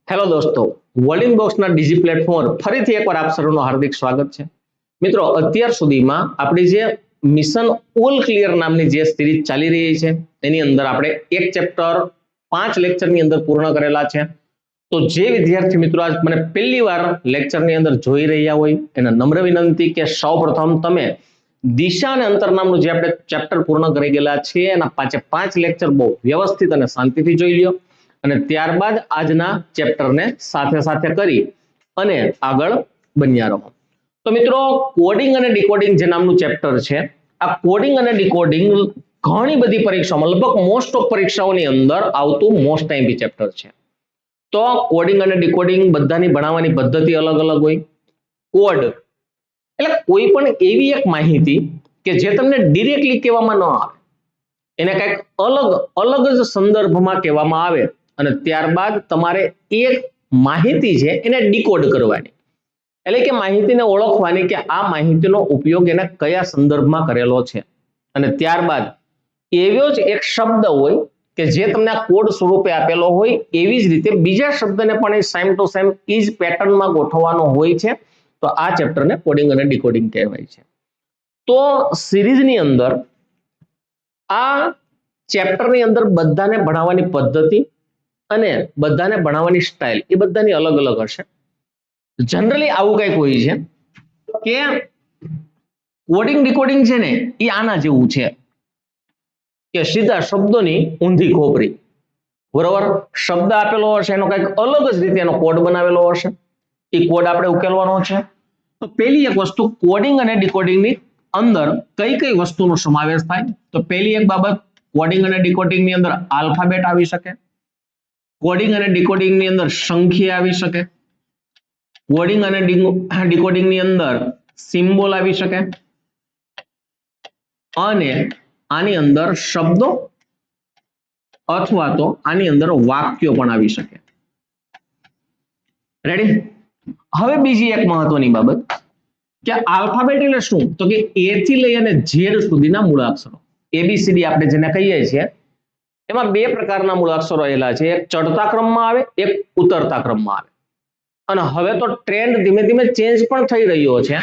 Hello દોસ્તો, વર્લ્ડિંગ બોક્સના DG platform પર ફરીથી એકવાર આપ સર્વનું હાર્દિક સ્વાગત છે. મિત્રો, અત્યાર સુધીમાં આપણી જે મિશન ઓલ ક્લિયર નામની જે સિરીઝ ચાલી રહી છે એની અંદર આપણે એક ચેપ્ટર 5 લેક્ચરની અંદર પૂર્ણ કરેલા છે. તો જે વિદ્યાર્થી મિત્રો આજ મને પહેલી વાર લેક્ચરની અંદર જોઈ રહ્યા હોય એને નમ્ર વિનંતી કે સૌપ્રથમ તમે દિશા અને અંતર નામનું જે આપણે ચેપ્ટર પૂર્ણ કરી ગયેલા છે એના 5 લેક્ચર બહુ વ્યવસ્થિત અને શાંતિથી જોઈ લ્યો અને ત્યારબાદ આજના ચેપ્ટરને સાથે સાથે કરી અને આગળ બન્યા રહો. તો મિત્રો, કોડિંગ અને ડીકોડિંગ જે નામનું ચેપ્ટર છે, આ કોડિંગ અને ડીકોડિંગ ઘણી બધી પરીક્ષાઓમાં લગભગ મોસ્ટ ઓફ પરીક્ષાઓની અંદર આવતું મોસ્ટ આઈએમપી ચેપ્ટર છે. તો કોડિંગ અને ડીકોડિંગ બધાની ભણાવવાની પદ્ધતિ અલગ અલગ હોય. કોડ એટલે કોઈ પણ એવી એક માહિતી કે જે તમને ડિરેક્ટલી કહેવામાં ન આવે, એને કંઈક અલગ જ સંદર્ભમાં કહેવામાં આવે અને ત્યારબાદ તમારે એ માહિતી છે એને ડીકોડ કરવાની, એટલે કે માહિતીને ઓળખવાની કે આ માહિતીનો ઉપયોગ એને કયા સંદર્ભમાં કરેલો છે. અને ત્યારબાદ એવો જ એક શબ્દ હોય કે જે તમને આ કોડ સ્વરૂપે આપેલો હોય, એવી જ રીતે બીજા શબ્દને પણ એ સેમ ટુ સેમ એ જ પેટર્નમાં ગોઠવવાનો હોય છે. તો આ ચેપ્ટરને કોડિંગ અને ડીકોડિંગ કહેવાય છે. તો સિરીઝની અંદર આ ચેપ્ટરની અંદર બધાને ભણાવવાની પદ્ધતિ અને બધાને ભણાવવાની સ્ટાઇલ એ બધાની અલગ અલગ હશે. જનરલી આવું કંઈક હોય છે કે કોડિંગ ડીકોડિંગ છે ને એ આના જેવું છે કે સીધા શબ્દોની ઊંધી ખોપરી. બરોબર, શબ્દ આપેલો હશે, એનો કંઈક અલગ જ રીતે એનો કોડ બનાવેલો હશે, એ કોડ આપણે ઉકેલવાનો છે. તો પહેલી એક વસ્તુ, કોડિંગ અને ડીકોડિંગની અંદર કઈ કઈ વસ્તુનો સમાવેશ થાય. તો પહેલી એક બાબત, કોડિંગ અને ડીકોડિંગની અંદર આલ્ફાબેટ આવી શકે, કોડિંગ અને ડીકોડિંગની અંદર સંખ્યા આવી શકે, કોડિંગ અને ડીકોડિંગની અંદર સિમ્બોલ આવી શકે અને આની અંદર શબ્દો અથવા તો આની અંદર વાક્યો પણ આવી શકે. રેડી? હવે બીજી એક મહત્વની બાબત કે આલ્ફાબેટ એટલે શું? તો કે એ થી લઈ અને ઝેડ સુધીના મૂળાક્ષરો, એબીસીડી આપણે જેને કહીએ છીએ, એમાં બે પ્રકારના મૂળાક્ષરો રહેલા છે. એક ચડતા ક્રમમાં આવે, એક ઉતરતા ક્રમમાં આવે. અને હવે તો ટ્રેન્ડ ધીમે ધીમે ચેન્જ પણ થઈ રહ્યો છે.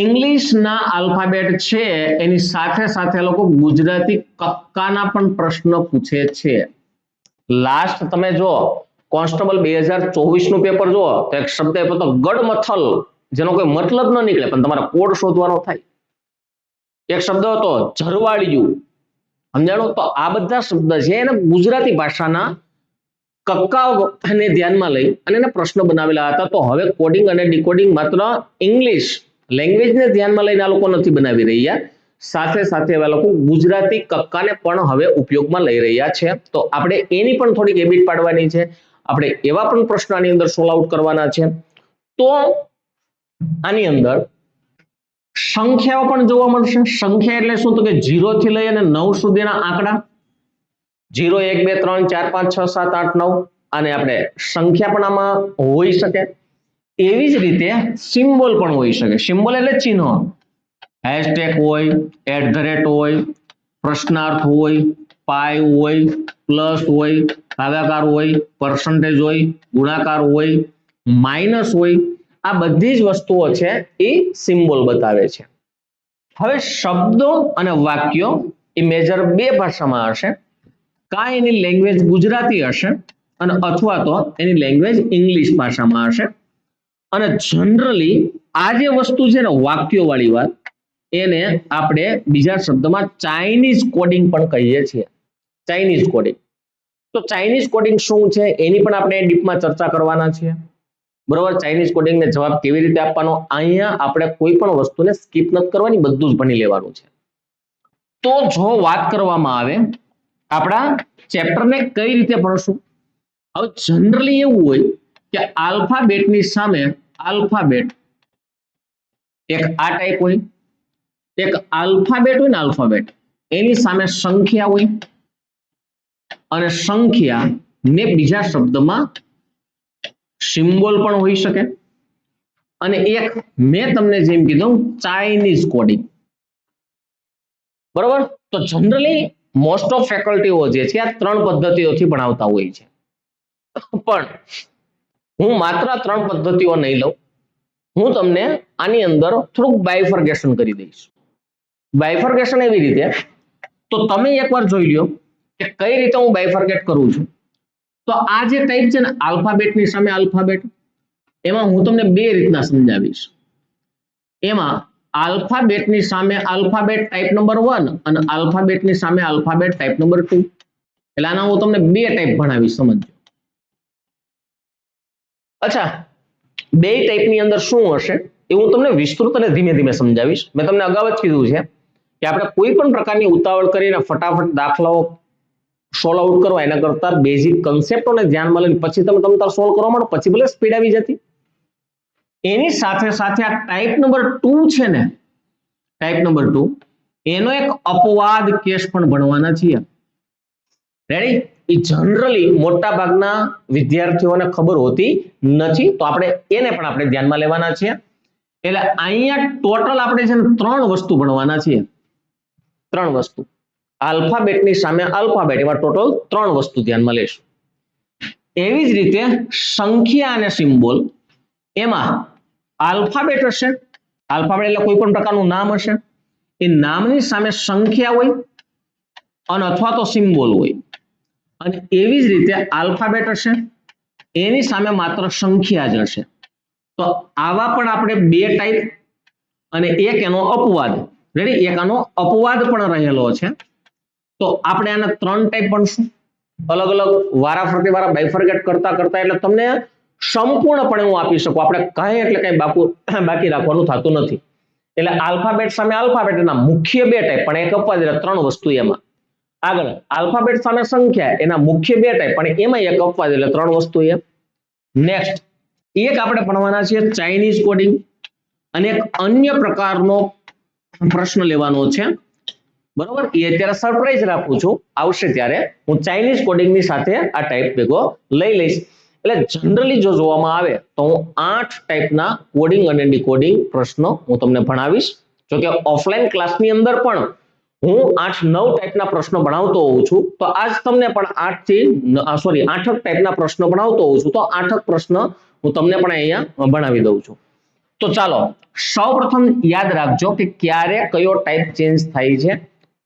ઇંગ્લિશના આલ્ફાબેટ છે એની સાથે સાથે લોકો ગુજરાતી કક્કાના પણ પ્રશ્ન પૂછે છે. લાસ્ટ તમે જો કોન્સ્ટેબલ 2024 નું પેપર જુઓ તો એક શબ્દ આપ્યો તો ગડમથલ, જેનો કોઈ મતલબ ન નીકળે પણ તમારે કોડ શોધવાનો થાય. એક શબ્દ હતો ઝરવાળિયું, સમજાણું? તો આ બધા શબ્દ છે એને ગુજરાતી ભાષાના કક્કાને ધ્યાનમાં લઈ અને એને પ્રશ્ન બનાવેલા હતા. તો હવે કોડિંગ અને ડીકોડિંગ માત્ર ઇંગ્લિશ લેંગ્વેજને ધ્યાનમાં લઈને આ લોકો નથી બનાવી રહ્યા, સાથે સાથે એવા લોકો ગુજરાતી કક્કાને પણ હવે ઉપયોગમાં લઈ રહ્યા છે. તો આપણે એની પણ થોડીક હેબિટ પાડવાની છે, આપણે એવા પણ પ્રશ્નો આની અંદર સોલ્વ આઉટ કરવાના છે. તો આની અંદર સંખ્યાઓ પણ જોવા મળશે. સંખ્યા એટલે શું? તો કે 0 થી લઈ અને 9 સુધીના આંકડા, 0 1 2 3 4 5 6 7 8 9, અને આપણે સંખ્યા પણ આમાં હોઈ શકે. એવી જ રીતે સિમ્બોલ પણ હોઈ શકે. સિમ્બોલ એટલે ચિહ્ન, હેશટેગ હોય, @ હોય, પ્રશ્નાર્થ હોય, પાઈ હોય, પ્લસ હોય, ભાગાકાર હોય, પર્સન્ટેજ હોય, ગુણાકાર હોય, માઇનસ હોય, આ બધી જ વસ્તુઓ છે એ સિમ્બોલ બતાવે છે. હવે શબ્દો અને વાક્યો એ મેજર બે ભાષામાં હશે. કાં એની લેંગ્વેજ ગુજરાતી હશે અને અથવા તો એની લેંગ્વેજ ઇંગ્લિશ ભાષામાં હશે. અને જનરલી આ જે વસ્તુ છે ને વાક્યો વાળી વાત, એને આપણે બીજા શબ્દમાં ચાઇનીઝ કોડિંગ પણ કહીએ છીએ. Chinese coding. તો ચાઇનીઝ કોડિંગ શું છે એની પણ આપણે ડીપમાં ચર્ચા કરવાના છીએ. બરોબર, ચાઇનીઝ કોડિંગને જવાબ કેવી રીતે આપવાનો, અહીંયા આપણે કોઈ પણ વસ્તુને સ્કીપ નથી કરવાની, બધું જ ભણી લેવાનું છે. તો જો વાત કરવામાં આવે આપણા ચેપ્ટરને કઈ રીતે ભણશું, હવે જનરલી એવું હોય કે આલ્ફાબેટની સામે આલ્ફાબેટ એક આ ટાઈપ હોય, એક આલ્ફાબેટ હોય ને આલ્ફાબેટ એની સામે સંખ્યા હોય, અને સંખ્યા ને બીજા શબ્દમાં સિમ્બોલ પણ હોઈ શકે. અને એક મેં તમને જેમ કીધું ચાઇનીઝ કોડિંગ. બરોબર, તો જનરલી મોસ્ટ ઓફ ફેકલ્ટીઓ જે છે આ ત્રણ પદ્ધતિઓથી ભણાવતા હોય છે. પણ હું માત્ર 3 પદ્ધતિઓ નહીં લઉં, હું તમને આની અંદર થોડુંક બાયફર્ગેશન કરી દઈશ. બાયફર્ગેશન એવી રીતે, તો તમે એકવાર જોઈ લ્યો કે કઈ રીતે હું બાયફર્ગેટ કરું છું. તો આ જે ટાઈપ છે ને આલ્ફાબેટની સામે આલ્ફાબેટ, એમાં હું તમને બે રીતના સમજાવીશ. એમાં આલ્ફાબેટની સામે આલ્ફાબેટ ટાઈપ નંબર 1 અને આલ્ફાબેટની સામે આલ્ફાબેટ ટાઈપ નંબર 2. એટલે આના હું તમને બે ટાઈપ ભણાવીશ, સમજો. અચ્છા, બે ટાઈપની અંદર શું હશે એ હું તમને વિસ્તૃત અને ધીમે ધીમે સમજાવીશ. મેં તમને અગાઉ જ કીધું છે કે આપણે કોઈ પણ પ્રકારની ઉતાવળ કરીને ફટાફટ દાખલાઓ સોલ્વ આઉટ કરવા એના કરતા બેઝિક કન્સેપ્ટોને ધ્યાનમાં લઈને પછી તમે તમતાર સોલ્વ કરવા માંડો, પછી ભલે સ્પીડ આવી જતી. એની સાથે સાથે આ ટાઈપ નંબર 2 છે ને, ટાઈપ નંબર 2 એનો એક અપવાદ કેસ પણ ભણવાના છીએ. રેડી? એ જનરલી મોટા ભાગના વિદ્યાર્થીઓને ખબર હોતી નથી, તો આપણે એને પણ આપણે ધ્યાનમાં લેવાના છીએ. એટલે અહીંયા ટોટલ આપણે છે ને 3 વસ્તુ ભણવાના છીએ. 3 વસ્તુ. આલ્ફાબેટની સામે આલ્ફાબેટ, એમાં ટોટલ 3 વસ્તુ ધ્યાનમાં લેશું. એવી જ રીતે સંખ્યા અને સિમ્બોલ, એમાં આલ્ફાબેટ હશે, આલ્ફાબેટ એટલે કોઈ પણ પ્રકારનું નામ હશે, એ નામની સામે સંખ્યા હોય અને અથવા તો સિમ્બોલ હોય. અને એવી જ રીતે આલ્ફાબેટ હશે, એની સામે માત્ર સંખ્યા જ હશે. તો આવા પણ આપણે બે ટાઈપ અને એક એનો અપવાદ, રેડી, એક આનો અપવાદ પણ રહેલો છે. તો આપણે આના 3 ટાઈપ ભણશું, અલગ અલગ વારાફરતી વારા બાયફર્ગેટ કરતા કરતા, એટલે તમને સંપૂર્ણપણે હું આપી શકું. આપણે કાંઈ એટલે કાંઈ બાકી રાખવાનું થતું નથી. એટલે આલ્ફાબેટ સામે આલ્ફાબેટ એના મુખ્ય બે ટાઈપ પણ એક અપવાદ, એટલે 3 વસ્તુ. એમાં આગળ આલ્ફાબેટ સામે સંખ્યા, એના મુખ્ય બે ટાઈપ પણ એમાં એક અપવાદ, એટલે 3 વસ્તુ. એમ નેક્સ્ટ એક આપણે ભણવાના છે ચાઇનીઝ કોડિંગ, અને એક અન્ય પ્રકારનો પ્રશ્ન લેવાનો છે. બરોબર? એ અત્યારે સરપ્રાઈઝ રાખું છું, આવશે ત્યારે હું ચાઇનીઝ કોડિંગની સાથે આ ટાઈપ ભેગો લઈ લઈશ. એટલે જનરલી જો જોવામાં આવે તો હું 8 ટાઈપના કોડિંગ અને ડીકોડિંગ પ્રશ્નો હું તમને ભણાવીશ. જો કે ઓફલાઈન ક્લાસની અંદર પણ હું 8-9 ટાઈપના પ્રશ્નો ભણાવતો હોઉં છું, તો આજ તમને પણ 8 ટાઈપના પ્રશ્નો ભણાવતો હોઉં છું, તો 8 પ્રશ્ન હું તમને પણ અહીંયા ભણાવી દઉં છું. તો ચાલો સૌપ્રથમ યાદ રાખજો કે ક્યારે કયો ટાઈપ ચેન્જ થાય છે.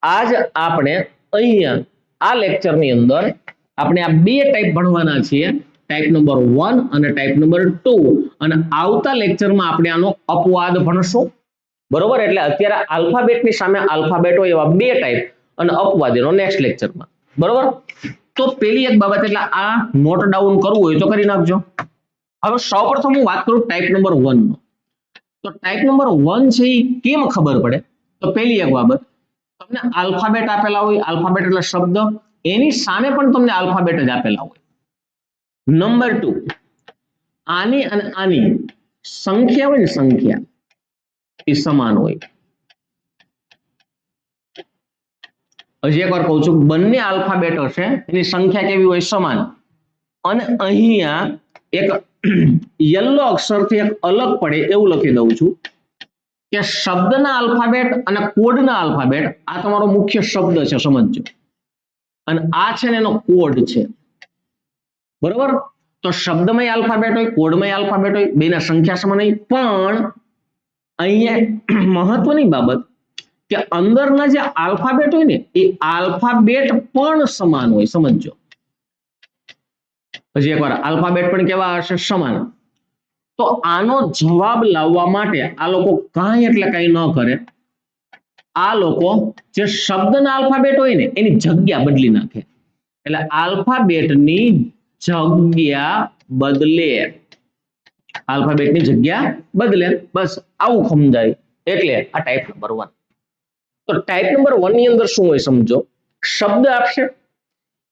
આજ આપણે અહીંયા આ લેક્ચરની અંદર આપણે આ બે ટાઈપ ભણવાના છીએ, ટાઈપ નંબર 1 અને ટાઈપ નંબર 2. અને આવતા લેક્ચરમાં આપણે આનો અપવાદ ભણશું. બરોબર? એટલે અત્યારે આલ્ફાબેટની સામે આલ્ફાબેટ હોય એવા બે ટાઈપ અને અપવાદ એનો નેક્સ્ટ લેક્ચરમાં. બરોબર? તો પેલી એક બાબત, એટલે આ નોટ ડાઉન કરવું હોય તો કરી નાખજો. હવે સૌપ્રથમ હું વાત કરું ટાઈપ નંબર 1 નો. તો ટાઈપ નંબર 1 છે એ કેમ ખબર પડે? તો પેલી એક બાબત, તમને આલ્ફાબેટ આપેલા હોય, આલ્ફાબેટ એટલે શબ્દ, એની સામે પણ તમને આલ્ફાબેટ જ આપેલા હોય. નંબર 2, આની અને આની સંખ્યા હોય ને, સંખ્યા એ સમાન હોય. હજી એકવાર કહું છું, બંને આલ્ફાબેટ હશે, એની સંખ્યા કેવી હોય? સમાન. અને અહીંયા એક યલો અક્ષરથી એક અલગ પડે એવું લખી દઉં છું કે શબ્દના આલ્ફાબેટ અને કોડના આલ્ફાબેટ, આ તમારો મુખ્ય શબ્દ છે, સમજજો, અને આ છે ને એનો કોડ છે. બરોબર? તો શબ્દમાં આલ્ફાબેટ હોય, કોડમાં આલ્ફાબેટ હોય, બેના સંખ્યા સમાન હોય. પણ અહીંયા મહત્વની બાબત કે અંદરના જે આલ્ફાબેટ હોય ને, એ આલ્ફાબેટ પણ સમાન હોય, સમજજો. હજી એકવાર, આલ્ફાબેટ પણ કેવા હશે? સમાન. તો આનો જવાબ લાવવા માટે આ લોકો કાંઈ એટલે કાંઈ ન કરે, આ લોકો જે શબ્દના આલ્ફાબેટ હોય ને એની જગ્યા બદલી નાખે. એટલે આલ્ફાબેટની જગ્યા બદલે, આલ્ફાબેટની જગ્યા બદલે, બસ આવું સમજાય. એટલે આ ટાઈપ નંબર 1. તો ટાઈપ નંબર 1 ની અંદર શું હોય સમજો, શબ્દ આપશે,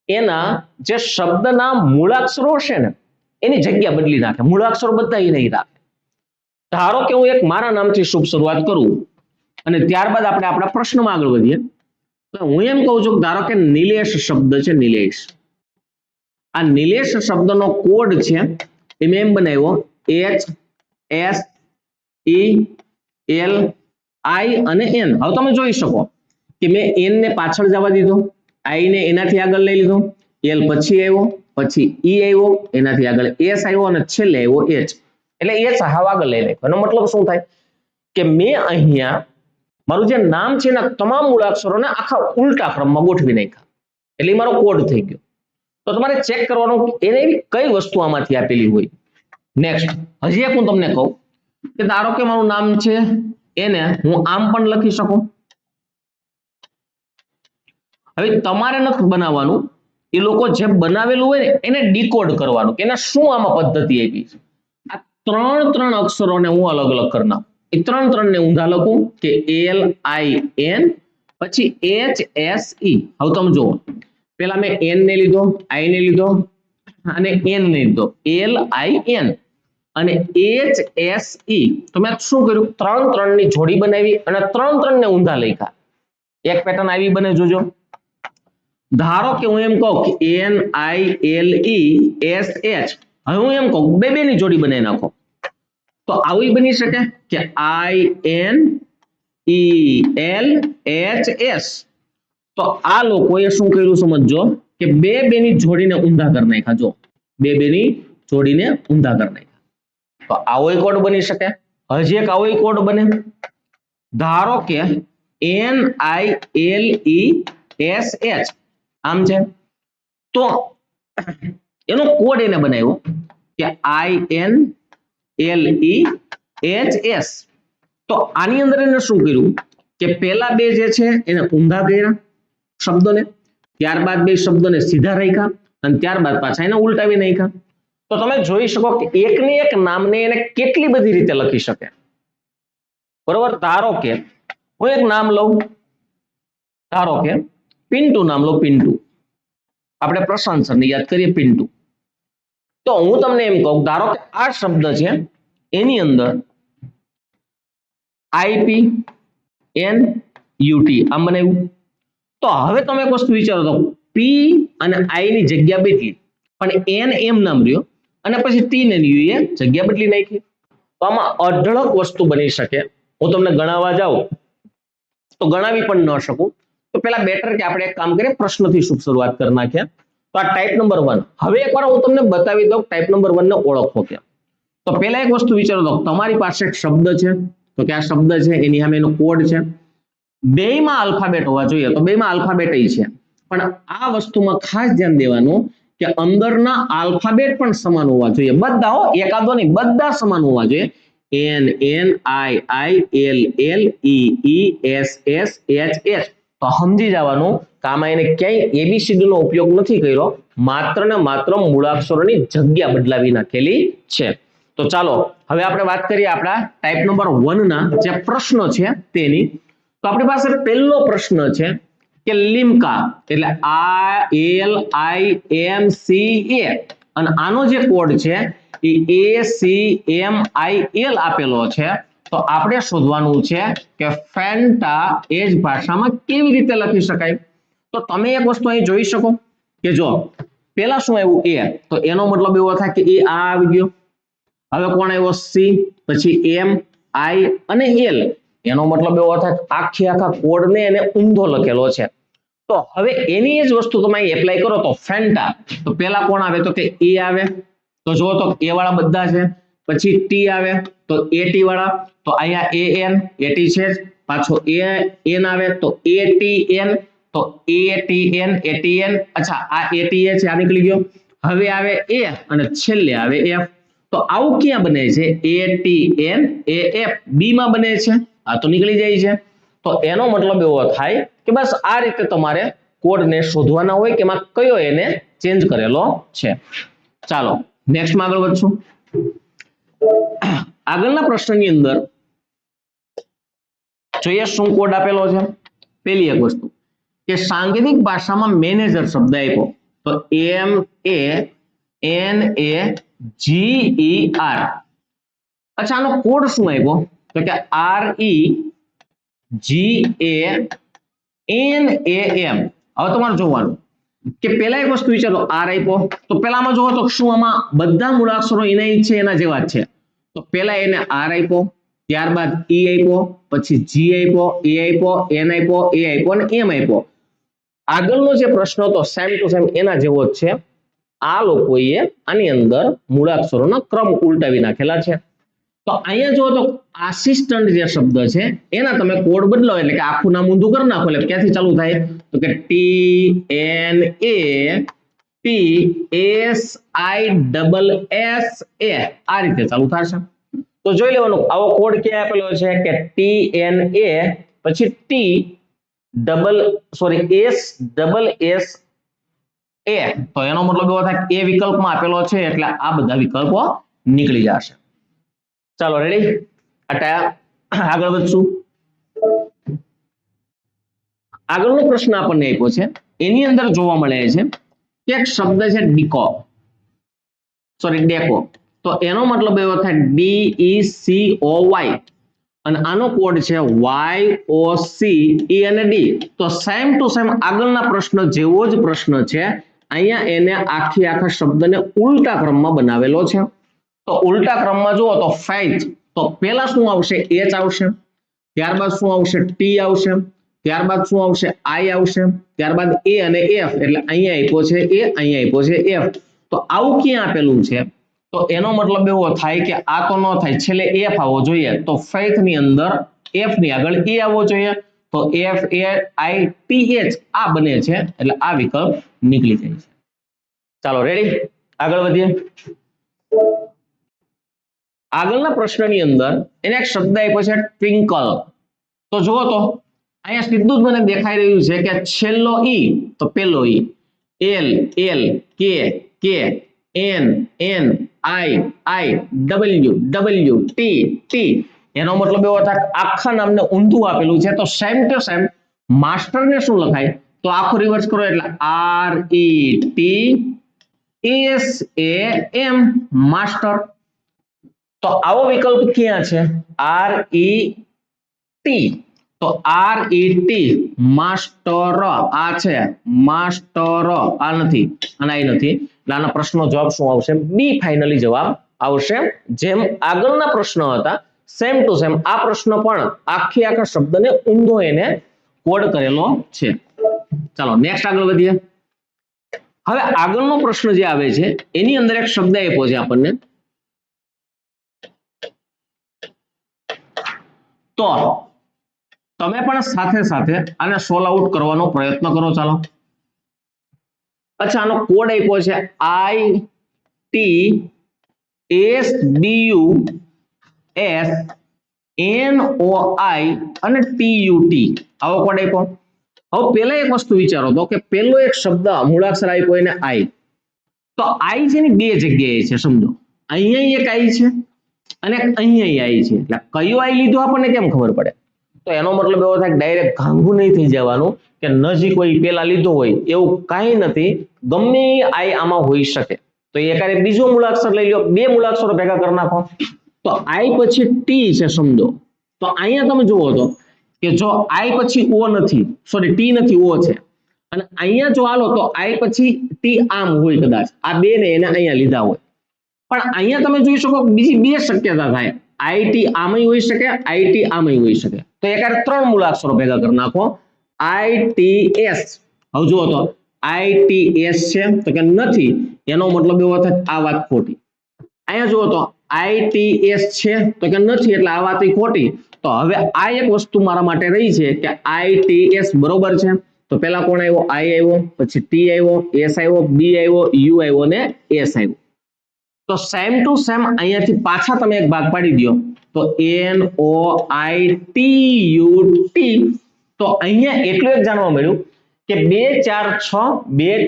એના જે શબ્દના મૂળાક્ષરો હશે ને એની જગ્યા બદલી નાખે, મૂળાક્ષરો બધા એ નહીં રાખે. ધારો કે હું એક મારા નામથી શુભ શરૂઆત કરું અને ત્યારબાદ આપણે આપણા પ્રશ્નમાં આગળ વધીએ. તો હું એમ કહું છું, ધારો કે નિલેશ શબ્દ છે, નિલેશ. આ નિલેશ શબ્દનો કોડ છે એ મેં એમ બનાવ્યો HSELI અને N. હવે તમે જોઈ શકો કે મેં N ને પાછળ જવા દીધો, I ને એનાથી આગળ લઈ લીધો, L પછી આવ્યો, પછી ઈ આવ્યો, એનાથી આગળ એસ આવ્યો અને છેલ્લે આવ્યો એચ. એટલે એચ હાવ આગળ લઈ નાખ્યો. એનો મતલબ શું થાય કે મેં અહીંયા મારું જે નામ છે એના તમામ મૂળાક્ષરોને આખા ઉલટા ક્રમમાં ગોઠવી નાખ્યા. એટલે મારો કોડ થઈ ગયો. તો તમારે ચેક કરવાનું એને એવી કઈ વસ્તુ આમાંથી આપેલી હોય. નેક્સ્ટ હજી એક હું તમને કહું કે ધારો કે મારું નામ છે, એને હું આમ પણ લખી શકું. હવે તમારે નથી બનાવવાનું, એ લોકો જે બનાવેલું હોય ને એને ડીકોડ કરવાનું કે એને શું આમાં પદ્ધતિ આપી છે. આ ત્રણ અક્ષરોને હું અલગ અલગ કરી નાખું. એ ત્રણ ને ઊંધા લખું કે LIN પછી HSE. હવે તમે જુઓ, પેલા મેં N ને લીધો, I ને લીધો અને N ને લીધો, LIN અને HSE. તો મેં શું કર્યું, ત્રણ ની જોડી બનાવી અને ત્રણ ને ઊંધા લખ્યા. એક પેટર્ન આવી બને, જોજો. ધારો કે હું એમ કહું કે NILESH, હવે હું એમ કહું બે ની જોડી બનાવી નાખો, તો આવી બની શકે કે INELHS. તો આ લોકોએ શું કર્યું સમજો કે બે ની જોડીને ઊંધા કરી નાખ્યા. જો બે ની જોડીને ઊંધા કરી નાખ્યા. તો આવો કોડ બની શકે. હજી એક આવો કોડ બને. ધારો કે NILESH આમ છે, તો એનો કોડ એને બનાવ્યો કે INLEHS. તો આની અંદર એને શું કર્યું કે પેલા બે જે છે એને ઊંધા કર્યા શબ્દોને, ત્યારબાદ બે શબ્દોને સીધા રાખ્યા અને ત્યારબાદ પાછા એને ઉલટાવી નાખ્યા. તો તમે જોઈ શકો કે એકની એક નામને એને કેટલી બધી રીતે લખી શકે. બરોબર. ધારો કે હું એક નામ લઉં, ધારો કે પિન્ટુ નામ લો, પિન્ટુ. આપણે પ્રશાંત સરને યાદ કરીએ, પિન્ટુ. તો હું તમને એમ કહું, ધારો કે આ શબ્દ છે એની અંદર IPNUT આમ બનાવ્યું. તો હવે તમે એક વસ્તુ વિચારો, તો P અને I ની જગ્યા બદલી પણ N એમ નામ રહ્યો અને પછી T ને U એ જગ્યા બદલી નાખી. તો આમાં અઢળક વસ્તુ બની શકે. હું તમને ગણાવવા જાઉં તો ગણાવી પણ ન શકું. તો પેલા બેટર કે આપણે એક કામ કરીએ, પ્રશ્નથી શુભ શરૂઆત કરી નાખીએ. તો આ ટાઈપ નંબર 1. હવે એકવાર હું તમને બતાવી દઉં ટાઈપ નંબર 1 ને ઓળખો કેમ. તો પહેલા એક વસ્તુ વિચારો, તો તમારી પાસે એક શબ્દ છે, તો કે આ શબ્દ છે એની સામે એનો કોડ છે. બેયમાં આલ્ફાબેટ હોવા જોઈએ, તો બેયમાં આલ્ફાબેટ છે. પણ આ વસ્તુમાં ખાસ ધ્યાન દેવાનું કે અંદરના આલ્ફાબેટ પણ સમાન હોવા જોઈએ. બધા, એકાદો નહીં, બધા સમાન હોવા જોઈએ. N N I I L L E E S S H H. તો સમજી જવાનું કે આમાં એને ક્યાંય ABCD નો ઉપયોગ નથી કર્યો, માત્ર ને માત્ર મૂળાક્ષરોની જગ્યા બદલાવી નાખેલી છે. તો ચાલો હવે આપણે વાત કરીએ આપણા ટાઈપ નંબર 1 ના જે પ્રશ્નો છે તેની. તો આપણી પાસે પહેલો પ્રશ્ન છે કે લિમ્કા, એટલે ILIMCA અને આનો જે કોડ છે એ ACMIL આપેલો છે. તો આપણે શોધવાનું છે કે ફેન્ટા એ જ ભાષામાં કેવી રીતે લખી શકાય. તો તમે એક વસ્તુ અહીં જોઈ શકો કે જો પેલા શું આવ્યું, A, તો એનો મતલબ એવો થાય કે એ આ આવી ગયો. હવે કોણ આવ્યો, C, પછી M, I અને L. એનો મતલબ એવો થાય આખા કોડને એને ઊંધો લખેલો છે. તો હવે એની જ વસ્તુ તમે એપ્લાય કરો તો ફેન્ટા, તો પેલા કોણ આવે, તો કે A આવે. તો જો તો A વાળા બધા છે. પછી T આવે તો AT વાળા, તો અહીંયા AN AT છે, પાછો AN આવે તો ATN, તો ATN ATN. અચ્છા, આ ATA છે, આ નીકળી ગયો. હવે આવે A અને છેલ્લે આવે F. તો આવું ક્યાં બને છે, ATN AF B માં બને છે. આ તો નીકળી જાય છે. તો એનો મતલબ એવો થાય કે બસ આ રીતે તમારે કોડને શોધવાના હોય કે એમાં કયો એને ચેન્જ કરેલો છે. ચાલો નેક્સ્ટ માં આગળ વધશું. આગળના પ્રશ્નની અંદર જોઈએ શું કોડ આપેલો છે. પહેલી એક વસ્તુ કે સાંકેતિક ભાષામાં મેનેજર શબ્દ આપ્યો, તો MANAGER. અચ્છા, આનો કોડ શું આપ્યો, તો કે REGANAM. હવે તમારે જોવાનું કે પેલા એક વસ્તુ વિચારો, R આપ્યો તો પેલામાં જોવો તો શું આમાં બધા મૂળાક્ષરો એના છે એના જેવા જ છે. તો પેલા એને R આપ્યો, ત્યારબાદ E આપ્યો, પછી G આપ્યો, A આપ્યો, N આપ્યો, A આપ્યો અને M આપ્યો. આગળનો જે પ્રશ્ન હતો સેમ ટુ સેમ એના જેવો જ છે. આ લોકોએ આની અંદર મૂળાક્ષરોનો ક્રમ ઉલટાવી નાખેલા છે. તો અહીંયા જો તો આસિસ્ટન્ટ જે શબ્દ છે એના તમે કોડ બદલો એટલે કે આખું નામ ઊંધું કરી નાખો એટલે ક્યાંથી ચાલુ થાય તો કે TNAPSISSA આ રીતે ચાલુ થશે. તો જોઈ લેવાનું આવો કોડ ક્યાં આપેલો છે કે TNA પછી SSSA તો એનો મતલબ એવો થાય એ વિકલ્પમાં આપેલો છે એટલે આ બધા વિકલ્પો નીકળી જશે. ચાલો રેડી આગળ વધશું. આગળનો પ્રશ્ન આપણને આપ્યો છે એની અંદર જોવા મળે છે કે એક શબ્દ છે ડેકો તો એનો મતલબ એવો થાય DECOY અને આનો કોડ છે YOC E અને D. તો સેમ ટુ સેમ આગળના પ્રશ્ન જેવો જ પ્રશ્ન છે અહીંયા એને આખા શબ્દને ઉલટા ક્રમમાં બનાવેલો છે. તો ઉલટા ક્રમમાં જુઓ તો ફેથ તો પહેલા શું આવશે H આવશે, ત્યારબાદ શું આવશે T આવશે, ત્યારબાદ શું આવશે I આવશે, ત્યારબાદ A અને F એટલે અહીંયા આપ્યો છે A અહીંયા આપ્યો છે F. તો આવું ક્યાં આપેલું છે તો એનો મતલબ એવો થાય કે આ તો ન થાય છેલ્લે F આવવો જોઈએ તો ફેથ ની અંદર F ની આગળ A આવવો જોઈએ તો FAITH આ બને છે એટલે આ વિકલ્પ નીકળી જાય છે. ચાલો રેડી આગળ વધીએ. આગળના પ્રશ્નની અંદર એને એક શબ્દ આપ્યો છે ટ્વિંકલ. તો જુઓ તો અહીંયા સીધું જ મને દેખાઈ રહ્યું છે કે છેલ્લો ઈ તો પેલો ઈ L L K K N N I I W W T T એનો મતલબ એવો થાય આખા નામને ઊંધું આપેલું છે તો સેમ ટુ સેમ માસ્ટર ને શું લખાય તો આખું રિવર્સ કરો એટલે RETSAM માસ્ટર. તો આવો વિકલ્પ ક્યાં છે RET તો RET માસ્ટર આ છે માસ્ટર આ નથી અને આ નથી એટલે આના પ્રશ્નનો જવાબ શું આવશે બી ફાઇનલી જવાબ આવશે. જેમ આગળના પ્રશ્ન હતા સેમ ટુ સેમ આ પ્રશ્ન પણ આખા શબ્દને ઊંધો એને કોડ કરેલો છે. ચાલો નેક્સ્ટ આગળ વધીએ. હવે આગળનો પ્રશ્ન જે આવે છે એની અંદર એક શબ્દ આપ્યો છે આપણને તો તમે પણ સાથે સાથે આને સોલ્વ આઉટ કરવાનો પ્રયત્ન કરો. ચાલો અચ્છા આનો કોડ આપ્યો છે ITSBUSNOI અને TUT આવો કોડ આપ્યો. હવે પહેલા એક વસ્તુ વિચારો તો કે પહેલો એક શબ્દ મૂળાક્ષર આપ્યો એને I તો I છે ને બે જગ્યાએ છે સમજો અહીંયા એક I છે અને અહીંયા I છે એટલે કયો I લીધો આપણને કેમ ખબર પડે તો એનો મતલબ એવો થાય ડાયરેક્ટ ઘાંઘું નહીં થઈ જવાનું કે નજીક હોય પેલા લીધો હોય એવું કાંઈ નથી ગમે I આમાં હોઈ શકે તો એકારે બીજો મૂળાક્ષર લઈ લો બે મૂળાક્ષરો ભેગા કરી નાખો તો I પછી T છે સમજો તો અહીંયા તમે જુઓ તો કે જો I પછી O નથી સોરી T નથી O છે અને અહીંયા જો હાલો તો I પછી T આમ હોય કદાચ આ બે ને એને અહીંયા લીધા હોય પણ અહીંયા તમે જોઈ શકો બીજી બે શક્યતા થાય IT આમય હોઈ શકે IT આમય હોઈ શકે તો એકારે ત્રણ મૂળાક્ષરો ભેગા કરી નાખો ITS. હવે જુઓ તો ITS છે તો કે નથી એનો મતલબ એવો થાય આ વાત ખોટી. અહીંયા જુઓ તો ITS છે તો કે નથી એટલે આ વાત ખોટી. તો હવે આ એક વસ્તુ મારા માટે રહી છે કે ITS બરોબર છે તો પેલા કોણ આવ્યો I આવ્યો પછી T આવ્યો S આવ્યો B આવ્યો U આવ્યો ને S આવ્યો. તો સેમ ટુ સેમ અહીંયાથી પાછા તમે એક ભાગ પાડી દો તો NOITUT તો અહીંયા એટલું એક જાણવા મળ્યું કે 2 4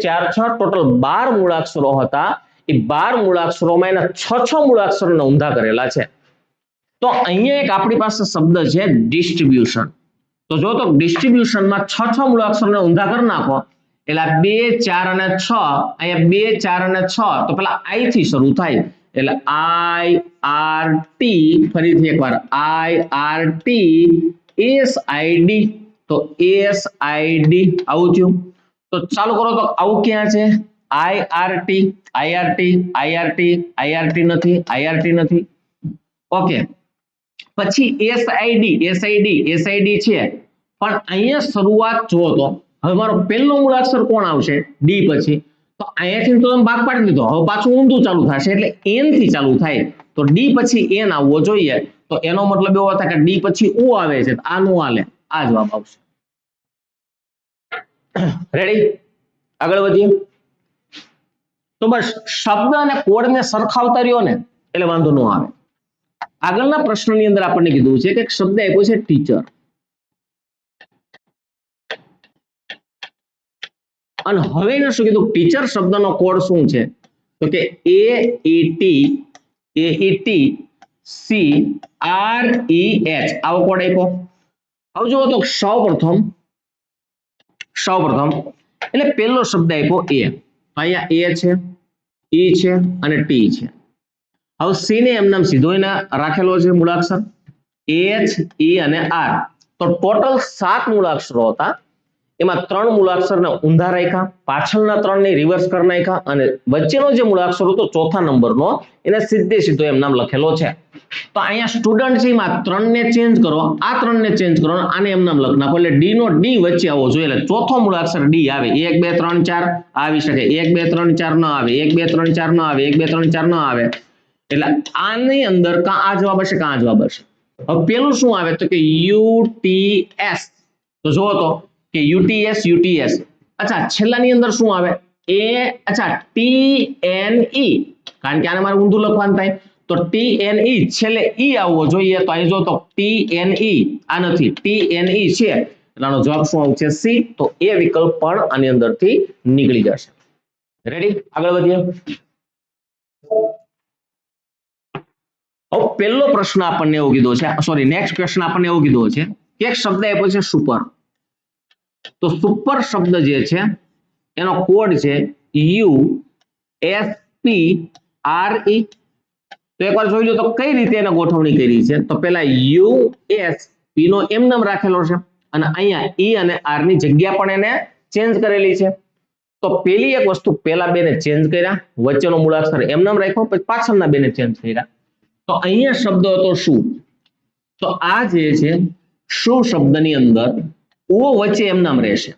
6 ટોટલ 12 મૂળાક્ષરો હતા એ 12 મૂળાક્ષરોમાં એના 6 મૂળાક્ષરોને ઊંધા કરેલા છે. તો અહીંયા એક આપણી પાસે શબ્દ છે ડિસ્ટ્રીબ્યુશન તો જો તો ડિસ્ટ્રીબ્યુશનમાં 6 મૂળાક્ષરોને ઊંધા કરી નાખો એટલે 2 4 અને 6 અહીંયા 2 4 અને 6 તો પેલા I થી શરૂ થાય એટલે IRT ફરીથી એકવાર IRT SID તો SID આવું થયું. તો ચાલુ કરો તો આવું ક્યાં છે IRT IRT IRT IRT નથી IRT નથી ઓકે પછી SID છે પણ અહીંયા શરૂઆત જો તો હવે મારો પહેલો મૂળાક્ષર કોણ આવશે D પછી તો અહીંયાથી તો તમે ભાગ પાડી દીધો, હવે પાછું ઊંધું ચાલુ થશે એટલે n થી ચાલુ થાય તો ડી પછી n આવવો જોઈએ, તો એનો મતલબ એવો થાય કે ડી પછી ઓ આવે છે, આ નો આલે, આ જવાબ આવશે. રેડી, આગળ વધીએ. તો બસ શબ્દ અને કોડને સરખાવતા રહ્યો ને એટલે વાંધો ન આવે. આગળના પ્રશ્નની અંદર આપણને કીધું છે કે શબ્દ આપ્યો છે ટીચર, અને હવે એને શું કીધું, ટીચર શબ્દનો કોડ શું છે, તો કે AETCREH આવો કોડ આપ્યો. હવે જુઓ તો સૌપ્રથમ એટલે પહેલો શબ્દ આપ્યો એ, અહીંયા એ છે, ઈ છે અને ટી છે. હવે સી ને એમ નામ સીધો એને રાખેલો છે મૂળાક્ષર એચ, ઈ અને આર. તો ટોટલ 7 મૂળાક્ષરો હતા, એમાં 3 મૂળાક્ષરને ઊંધા રાખ્યા, પાછળના 3 ને રિવર્સ કરી નાખ્યા, અને વચ્ચેનો જે મૂળાક્ષર હતો ચોથા નંબરનો એને સીધો એમ નામ લખેલો છે. તો અહીંયા સ્ટુડન્ટ છે એમાં 3 ને ચેન્જ કરો, આ 3 ને ચેન્જ કરો, આને એમ નામ લખ નાખો, એટલે ડી નો ડી વચ્ચે આવવો જોઈએ, એટલે ચોથો મૂળાક્ષર ડી આવે. 1 2 3 4 આવી શકે, 1 2 3 4 ન આવે, 1 2 3 4 ન આવે, 1 2 3 4 ન આવે, એટલે આની અંદર કાં આ જવાબ હશે કાં આ જવાબ હશે. હવે પેલું શું આવે તો કે યુટીએસ, તો જુઓ તો કે યુટીએસ. અચ્છા છેલ્લાની અંદર શું આવે ટીએનઈ, કારણ કે આને મારે ઊંધું લખવાનું થાય, તો ટીએનઈ છેલ્લે ઈ આવવો જોઈએ, તો અહીં જો તો ટીએનઈ આ નથી, ટીએનઈ છે, એટલે આનો જવાબ શું આવશે સી. તો એ વિકલ્પ પણ આની અંદરથી નીકળી જશે. રેડી, આગળ વધીએ. હવે પહેલો પ્રશ્ન આપણને એવો કીધો છે, સોરી નેક્સ્ટ ક્વેશ્ચન આપણને એવો કીધો છે કે એક શબ્દ આપ્યો છે સુપર. તો સુપર શબ્દ જે છે એનો કોડ છે USPRE. તો એકવાર જોઈ લો તો કઈ રીતે એને ગોઠવણી કરી છે. તો પહેલા USP નો એમ નામ રાખેલો છે, અને અહીંયા E અને R ની જગ્યા પણ એને ચેન્જ કરેલી છે. તો પેલી એક વસ્તુ પહેલા બેને ચેન્જ કર્યા, વચ્ચેનો મૂળાક્ષર એમ નામ રાખ્યો, પછી પાછળના બેને ચેન્જ કર્યા. તો અહીંયા શબ્દ હતો શું, તો આ જે છે શું શબ્દની અંદર ઓ વચ્ચે એમ નામ રહેશે.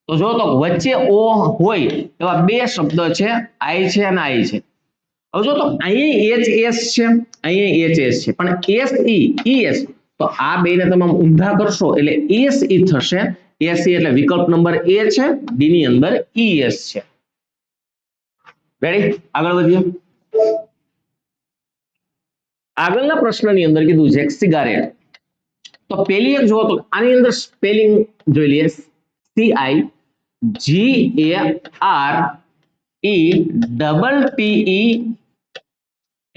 તો જો તો વચ્ચે ઓ હોય એવા બે શબ્દ છે, આઈ છે અને આઈ છે. હવે જો તો અહીંયા HS છે, અહીંયા HS છે, પણ SE તો આ બેને તમે ઊંધા કરશો એટલે SE થશે. SE એટલે વિકલ્પ નંબર A છે, ડી ની અંદર ES છે. રેડી, આગળ વધીએ. આગળના પ્રશ્નની અંદર કીધું છે સિગારેટ. તો પેલી એક જુઓ તો આની અંદર સ્પેલિંગ જોઈ લઈએ, CIGARETTE.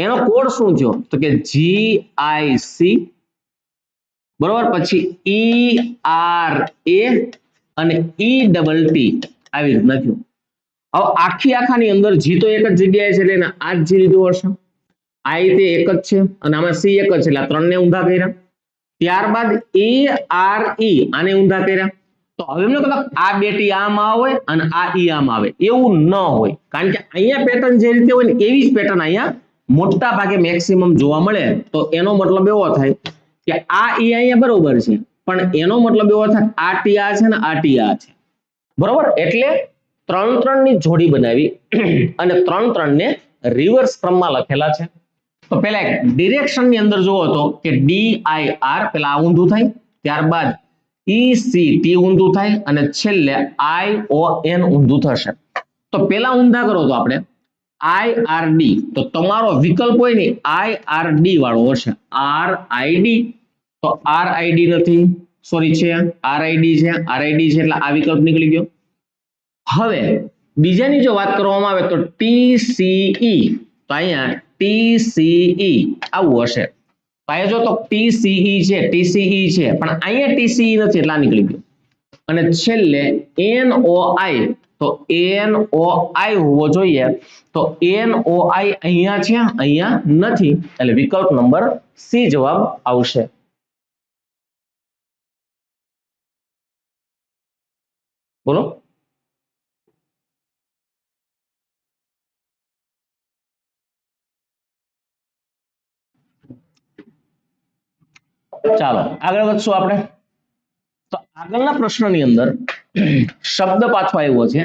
એનો કોડ શું થયો તો કે GIC, બરોબર, પછી ERA અને ETT આવી રીતના થયું. હવે આખાની અંદર જી તો એક જ જગ્યાએ છે એટલે આ જ જી લીધું હશે, આઈ તે એક જ છે અને આમાં સી એક જ છે એટલે આ 3 ને ઊંધા કર્યા. ત્યારબાદ ERE આને ઊંધા કર્યા. તો હવે એમને કદાચ આ બેટી આમાં આવે અને આ ઈ આમાં આવે એવું ન હોય, કારણ કે અહીંયા પેટર્ન જે રીતે હોય ને એવી જ પેટર્ન અહીંયા મોટા ભાગે મેક્સિમમ જોવા મળે. તો એનો મતલબ એવો થાય કે આ ઈ અહીંયા બરોબર છે, પણ એનો મતલબ એવો થાય આ ટી આ છે ને આ ટી આ છે, બરોબર. એટલે 3 ની જોડી બનાવી અને 3 ને રિવર્સ ક્રમમાં લખેલા છે. તો પહેલા ડિરેક્શન ની અંદર જોવો તો કે DIR પેલા આ ઊંધું થાય, ત્યારબાદ ECT ઊંધું થાય અને છેલ્લે ION ઊંધું થશે. તો પેલા ઊંધા કરો તો આપણે IRD, તો તમારો વિકલ્પ હોય ને IRD વાળો હશે, RID. તો RID નથી, સોરી છે RID છે, RID છે એટલે આ વિકલ્પ નીકળી ગયો. હવે બીજાની જો વાત કરવામાં આવે તો TCE, તો અહીંયા TCE આવું હશે. અહીંયા જો તો TCE છે, TCE છે, પણ અહીંયા TCE નથી એટલે આ નીકળી ગયું. અને છેલ્લે NOI, તો NOI હોવો જોઈએ, તો NOI અહીંયા છે અહીંયા નથી, એટલે વિકલ્પ નંબર સી જવાબ આવશે. બોલો. ચાલો આગળ વધશું આપણે. તો આગળના પ્રશ્નની અંદર શબ્દ પાછો આવ્યો છે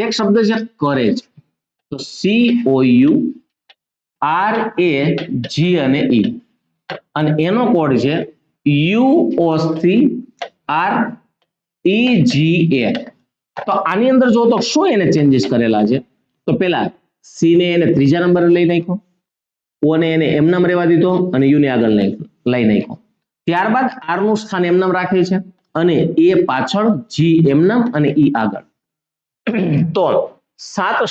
એક શબ્દ છે કરેજ, તો COURAG અને E, અને એનો કોડ છે UOCREGA. તો આની અંદર જો તો શું એને ચેન્જીસ કરેલા છે, તો પેલા સી ને એને ત્રીજા નંબરે લઈ નાખ્યો, ઓ ને એને એમ નામ રહેવા દીધો અને યુ ને આગળ લઈ નાખ્યો. ત્યારબાદ આર નું સ્થાન એમ નામ રાખે છે અને એ પાછળ, જી એમ નામ અને ઈ આગળ. તો 7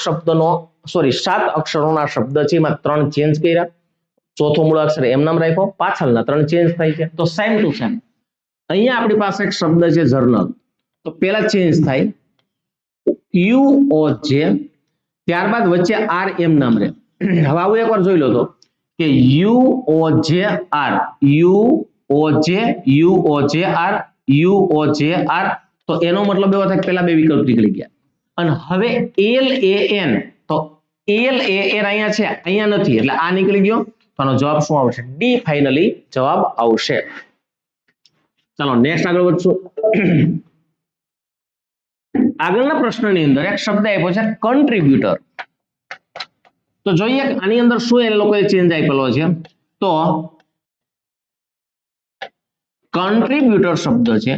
અક્ષરોના શબ્દ છે, એમાં 3 ચેન્જ કર્યા, ચોથો મૂળાક્ષર એમ નામ રાખ્યો, પાછળના 3 ચેન્જ થાય છે. તો સેમ ટુ સેમ અહીંયા આપણી પાસે એક શબ્દ છે જર્નલ, તો પેલા ચેન્જ થાય UOJ, ત્યારબાદ વચ્ચે આર એમ નામ રહે. હવે આવું એકવાર જોઈ લો તો કે UOJR, તો એનો મતલબ એવો થાય કે પેલા બે વિકલ્પ નીકળી ગયા. અને હવે LAN, તો LAN અહીંયા છે, અહીંયા નથી, એટલે આ નીકળી ગયો. તો આનો જવાબ શું આવશે? ડી ફાઇનલી જવાબ આવશે. ચાલો નેક્સ્ટ આગળ વધશું. આગળના પ્રશ્નની અંદર એક શબ્દ આપ્યો છે કન્ટ્રીબ્યુટર. તો જોઈએ આની અંદર શું એ લોકોએ ચેન્જ આપેલો છે. તો કન્ટ્રીબ્યુટર શબ્દ છે,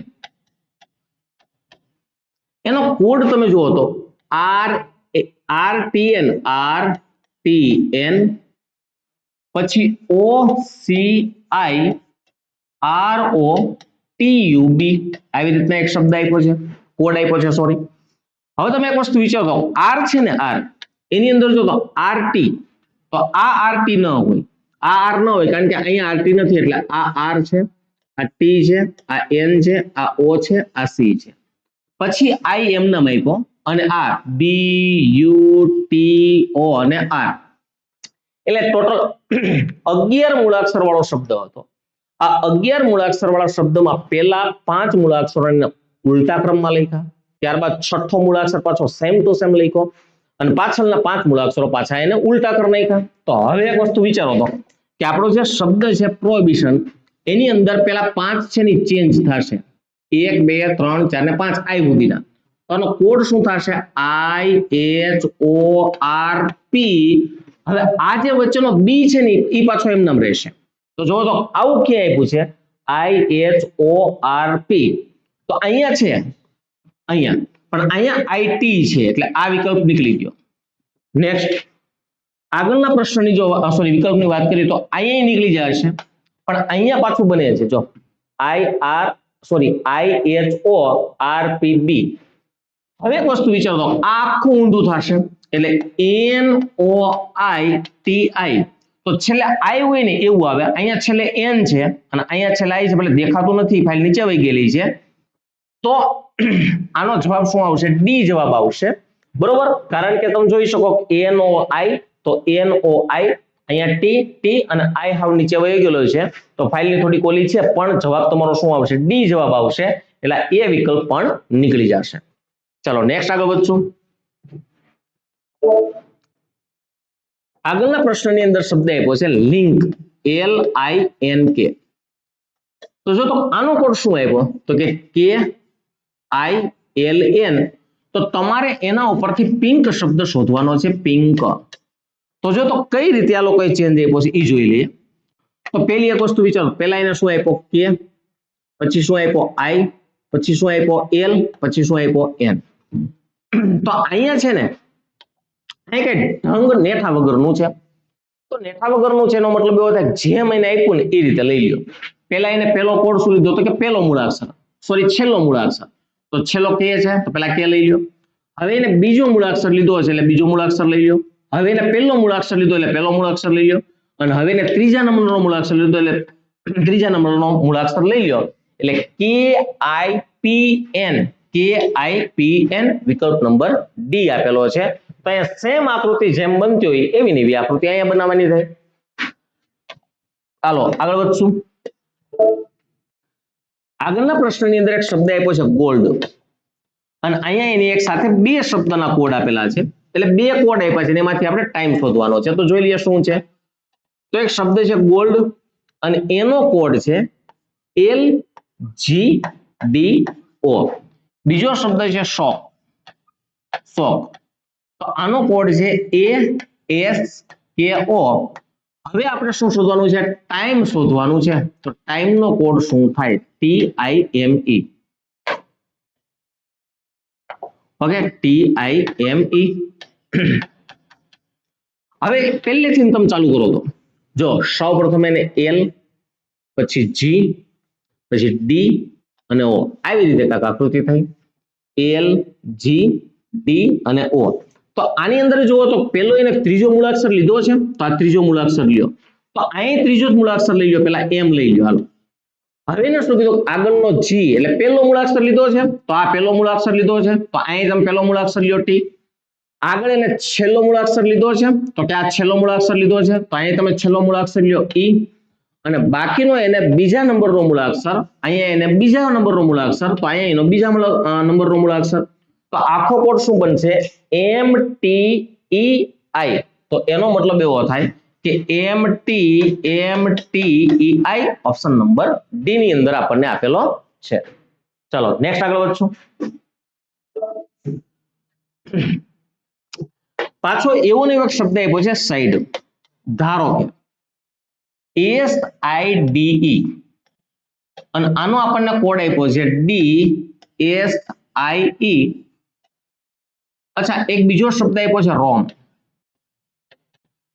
એનો કોડ તમે જુઓ તો RTN પછી OCIROTUB, આવી રીતના એક શબ્દ આપ્યો છે, કોડ આપ્યો છે. સોરી, હવે તમે એક વસ્તુ વિચારો, આર છે ને, આર એની અંદર જો તો RT, તો આ RT ન હોય, આ આર ન હોય, કારણ કે અહીંયા RT નથી, એટલે આ આર છે, આ ટી છે, આ એન છે, આ ઓ છે, આ સી છે, પછી આઈ એમ નામ આપ્યો અને આ BUTO અને આર, એટલે ટોટલ 11 મૂળાક્ષર વાળો શબ્દ હતો. આ 11 મૂળાક્ષર વાળા શબ્દમાં પેલા 5 મૂળાક્ષરોને ઉલટા ક્રમમાં લખ્યા, ત્યારબાદ છઠ્ઠો મૂળાક્ષર પાછો સેમ ટુ સેમ લખ્યો અને પાછળના 5 મૂળાક્ષરો પાછા એને ઉલટા કરી નાખ્યા. તો હવે એક વસ્તુ વિચારો તો કે આપણો જે શબ્દ છે પ્રોહિબિશન, એની અંદર પેલા 5 છે ને ચેન્જ થશે, 1 2 3 4 ને 5 આઈ સુધીના. તો આનો કોડ શું થશે? IHORP. હવે આ જે વચ્ચેનો બી છે ને એ પાછો એમ નામ રહેશે. તો જો તો આવું ક્યાં આપ્યું છે IHORP, તો અહીંયા છે, અહીંયા પણ અહીંયા IT છે, એટલે આ વિકલ્પ નીકળી ગયો. નેક્સ્ટ આગળના પ્રશ્નની જો વિકલ્પની વાત કરીએ તો અહીંયા નીકળી જાય છે, પણ અહીંયા પાછું બને છે, જો IHORPB. હવે એક વસ્તુ વિચારો તો આ આખું ઊંધું થશે, એટલે NOITI, તો છેલ્લે આઈ હોય ને એવું આવે, અહીંયા છેલ્લે એન છે અને અહીંયા છેલ્લે આઈ છે, ભલે દેખાતું નથી, ફાઇલ નીચે વહી ગયેલી છે. તો આનો જવાબ શું આવશે? ડી જવાબ આવશે, બરોબર. કારણ કે તમે જોઈ શકો NOI, તો NOI અહીંયા ટી અને આઈ હાવ નીચે વહી ગયેલો છે, તો ફાઇલની થોડી કોલી છે, પણ જવાબ તમારો શું આવશે? ડી જવાબ આવશે, એટલે એ વિકલ્પ પણ નીકળી જશે. ચાલો નેક્સ્ટ આગળ વધશું. આગળના પ્રશ્નની અંદર શબ્દ આપ્યો છે લિંક, LINK. તો જો તો આનો કોડ શું આવ્યો? તો કે KILN. તો તમારે એના ઉપરથી પિંક શબ્દ શોધવાનો છે, પિંક. તો જો તો કઈ રીતે આ લોકોએ ચેન્જ આપ્યો છે એ જોઈ લઈએ. તો પેલી એક વસ્તુ વિચારો, પેલા એને શું આપ્યો? K, પછી શું આપ્યો? I, પછી શું આપ્યો? L, પછી શું આપ્યો? N. તો અહીંયા છે ને અહીં કઈ ઢંગ નેઠા વગરનું છે. તો નેઠા વગરનું છે એનો મતલબ એવો થાય જેમ એને આપ્યું ને એ રીતે લઈ લ્યો. પેલા એને પેલો કોડ શું લીધો? તો કે પેલો મૂળાક્ષર, સોરી છેલ્લો મૂળાક્ષર. તો છેલ્લો K છે, તો પેલા K લઈ લ્યો. હવે એને બીજો મૂળાક્ષર લીધો છે એટલે બીજો મૂળાક્ષર લઈ લ્યો. હવે એને પહેલો મૂળાક્ષર લીધો એટલે પહેલો મૂળાક્ષર લઈ લ્યો. અને હવે એને ત્રીજા નંબરનો મૂળાક્ષર લીધો એટલે ત્રીજા નંબરનો મૂળાક્ષર લઈ લ્યો. એટલે KIPN વિકલ્પ નંબર ડી આપેલો છે. તો અહીંયા સેમ આકૃતિ જેમ બનતી હોય એવી નવી આકૃતિ અહીંયા બનાવવાની થાય. ચાલો આગળ વધશું. આગળના પ્રશ્નની અંદર એક શબ્દ આપ્યો છે ગોલ્ડ, અને અહીંયા એની એક સાથે બે શબ્દના કોડ આપેલા છે, એટલે બે કોડ આપ્યા છે, એમાંથી આપણે ટાઈમ શોધવાનો છે. તો જોઈ લઈએ શું છે. તો એક શબ્દ છે ગોલ્ડ અને એનો કોડ છે LGDO. બીજો શબ્દ છે શોક, તો આનો કોડ છે ASKO. હવે આપણે શું શોધવાનું છે? ટાઈમ શોધવાનું છે. તો ટાઈમ નો કોડ શું થાય? TIME. Okay, TIME. હવે પહેલેથી તમે ચાલુ કરો તો જો સૌપ્રથમ એને L, પછી G, પછી D અને O આવી રીતે કાંઈક આકૃતિ થઈ. L, G, D અને O. તો આની અંદર જુઓ તો પેલો એને ત્રીજો મૂળાક્ષર લીધો છે, તો આ ત્રીજો મૂળાક્ષર લ્યો. તો અહીં ત્રીજો જ મૂળાક્ષર લઈ લો, પેલા M લઈ લો. હાલો, હવે એને શું કીધું? આગળનો G એટલે પેલો મૂળાક્ષર લીધો છે, તો આ પેલો મૂળાક્ષર લીધો છે, તો અહીં તમે પેલો મૂળાક્ષર લ્યો T. આગળ એને છેલ્લો મૂળાક્ષર લીધો છે, તો કે આ છેલ્લો મૂળાક્ષર લીધો છે, તો અહીં તમે છેલ્લો મૂળાક્ષર લ્યો E. અને બાકીનો એને બીજા નંબરનો મૂળાક્ષર, અહીંયા એને બીજા નંબરનો મૂળાક્ષર, તો અહીંયા એનો બીજા નંબરનો મૂળાક્ષર. તો આખો કોડ શું બનશે? MTEI. તો એનો મતલબ એવો થાય કે MTEI ઓપ્શન નંબર ડી ની અંદર આપણને આપેલો છે. ચાલો નેક્સ્ટ આગળ વધશું. પાછો એવો ને એવો શબ્દ આપ્યો છે સાઈડ. ધારો કે SIDE અને આનો આપણને કોડ આપ્યો છે DSIE. અચ્છા, એક બીજો શબ્દ આપ્યો છે ROM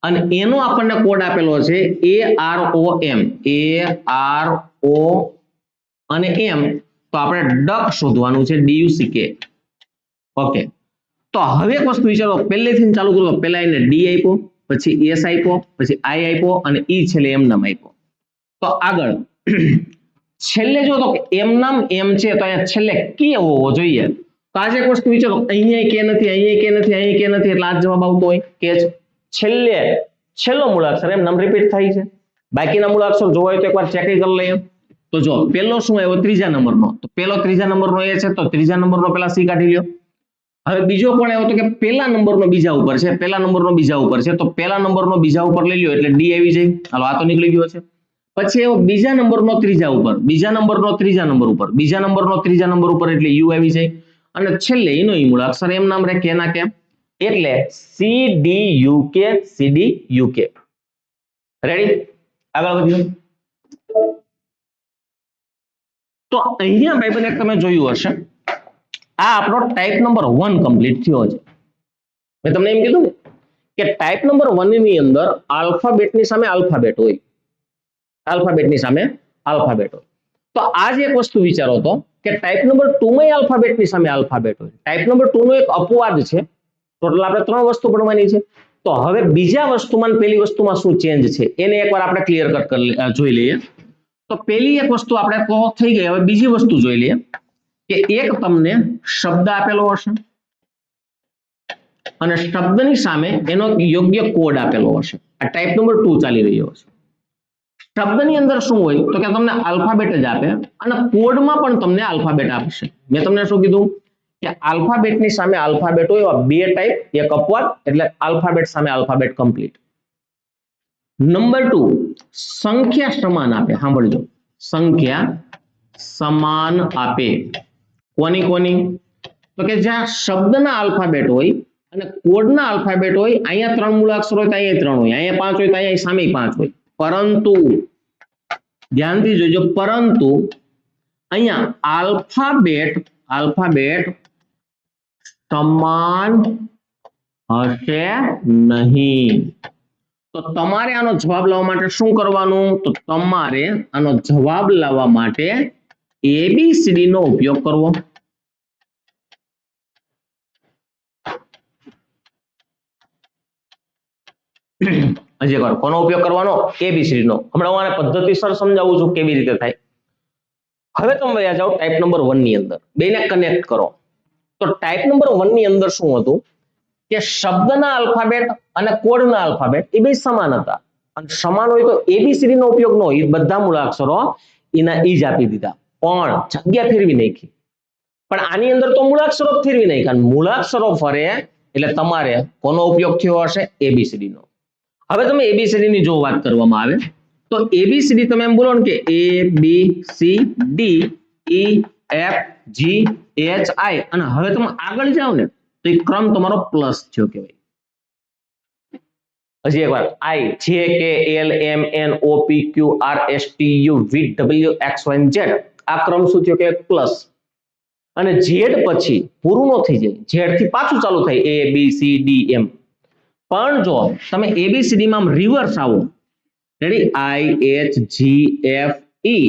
અને એનો આપણને કોડ આપેલો છે AROM. ARO અને M. તો આપણે ડક શોધવાનું છે, DUCK. ઓકે, તો હવે એક વસ્તુ વિચારો, પહેલેથી ચાલુ કરો. પહેલા એને D આપ્યો, પછી S આપ્યો, પછી I આપ્યો અને E છેલ્લે M નામ આપ્યો. તો આગળ છેલ્લે જો તો M નામ M છે, તો અહીંયા છેલ્લે કે હોવો જોઈએ. તો આજે એક વસ્તુ વિચારો, અહીંયા કે નથી, અહીંયા કે નથી, અહીંયા કે નથી, એટલે આ જવાબ આવતો હોય કે છેલ્લે છેલ્લો મૂળાક્ષર એમ નામ રિપીટ થાય છે. બાકીના મૂળાક્ષર જોવા હોય તો એકવાર ચેક કરી લઈએ. તો જો પેલો શું આવ્યો? ત્રીજા નંબરનો. તો પેલો ત્રીજા નંબરનો એ છે, તો ત્રીજા નંબરનો પેલા C કાઢી લ્યો. હવે બીજો કોણ આવ્યો? તો કે પેલા નંબરનો બીજા ઉપર છે, પેલા નંબરનો બીજા ઉપર છે, તો પેલા નંબરનો બીજા ઉપર લઈ લ્યો એટલે D આવી જાય. હાલો, આ તો નીકળી ગયો છે. પછી એવો બીજા નંબરનો ત્રીજા ઉપર, બીજા નંબરનો ત્રીજા નંબર ઉપર, બીજા નંબરનો ત્રીજા નંબર ઉપર એટલે U આવી જાય. અને છેલ્લે એનો ઈ મૂળાક્ષર એમ નામ રે, કે ના કે, એટલે CDUK. CDUK. રેડી? આગળ વધીએ. તો અહીંયા ભાઈબંધ એક તમે જોયું હશે, આ આપણો ટાઈપ નંબર 1 કમ્પ્લીટ થયો છે. મેં તમને એમ કીધું ને કે ટાઈપ નંબર 1 ની અંદર આલ્ફાબેટની સામે આલ્ફાબેટ હોય, આલ્ફાબેટની સામે આલ્ફાબેટ હોય. તો આ જ એક વસ્તુ વિચારો તો કે ટાઈપ નંબર 2 માં આલ્ફાબેટની સામે આલ્ફાબેટ હોય. ટાઈપ નંબર 2 નો એક અપવાદ છે. ટોટલ આપણે 3 વસ્તુ ભણવાની છે. તો હવે બીજા વસ્તુમાં પેલી વસ્તુમાં શું ચેન્જ છે એને એકવાર આપણે ક્લિયર કટ જોઈ લઈએ. તો પેલી એક વસ્તુ આપણે તો થઈ ગઈ. હવે બીજી વસ્તુ જોઈ લઈએ કે એક તમને શબ્દ આપેલો હશે અને શબ્દની સામે એનો યોગ્ય કોડ આપેલો હશે. આ ટાઈપ નંબર 2 ચાલી રહ્યો છે. શબ્દની અંદર શું હોય તો કે તમને આલ્ફાબેટ જ આપે અને કોડમાં પણ તમને આલ્ફાબેટ આપશે. મેં તમને શું કીધું કે આલ્ફાબેટની સામે આલ્ફાબેટ હોય એવા બે ટાઈપ, એક અપવાદ એટલે આલ્ફાબેટ સામે આલ્ફાબેટ કમ્પ્લીટ. નંબર 2 સંખ્યા સમાન આપે. સાંભળજો, સંખ્યા સમાન આપે. કોની કોની? તો કે જ્યાં શબ્દના આલ્ફાબેટ હોય અને કોડના આલ્ફાબેટ હોય, અહીંયા 3 મૂળાક્ષર હોય તો અહીંયા 3 હોય, અહીંયા 5 હોય તો અહીંયા સામે 5 હોય. પરંતુ ધ્યાનથી જોજો, પરંતુ અહીંયા આલ્ફાબેટ સમાન હશે નહીં. તો તમારે આનો જવાબ લાવવા માટે શું કરવાનું? તો તમારે આનો જવાબ લાવવા માટે ABCD નો ઉપયોગ કરવો. હજી એકવાર કોનો ઉપયોગ કરવાનો? ABCD નો. હમણાં હું આને પદ્ધતિસર સમજાવું છું કેવી રીતે થાય. હવે તમે વયા જાઓ ટાઈપ નંબર 1 ની અંદર, બેને કનેક્ટ કરો. તો ટાઈપ નંબર 1 ની અંદર શું હતું કે શબ્દના આલ્ફાબેટ અને કોડના આલ્ફાબેટ એ બે સમાન હતા. અને સમાન હોય તો ABCD નો ઉપયોગ ન હોય, બધા મૂળાક્ષરો એના ઈ જ આપી દીધા, પણ જગ્યા ફેરવી નાખી. પણ આની અંદર તો મૂળાક્ષરો ફેરવી નાખ્યા. મૂળાક્ષરો ફરે એટલે તમારે કોનો ઉપયોગ થયો હશે? ABCD નો. હવે તમે ABCD ની જો વાત કરવામાં આવે તો ABCD તમે એમ બોલો ને કે ABCD EFGHI અને હવે તમે આગળ જાઓ ને તો એ ક્રમ તમારો પ્લસ થયો કહેવાય. હજી એકવાર I J K L M N O P Q R S T U V W X Y Z આ ક્રમ શું થયો કે પ્લસ. અને ઝેડ પછી પૂરું ન થઈ જાય, ઝેડ થી પાછું ચાલુ થાય એ બી સી ડી એમ. પણ જો તમે એબીસીડી માં રિવર્સ આવો, ready, I H G F E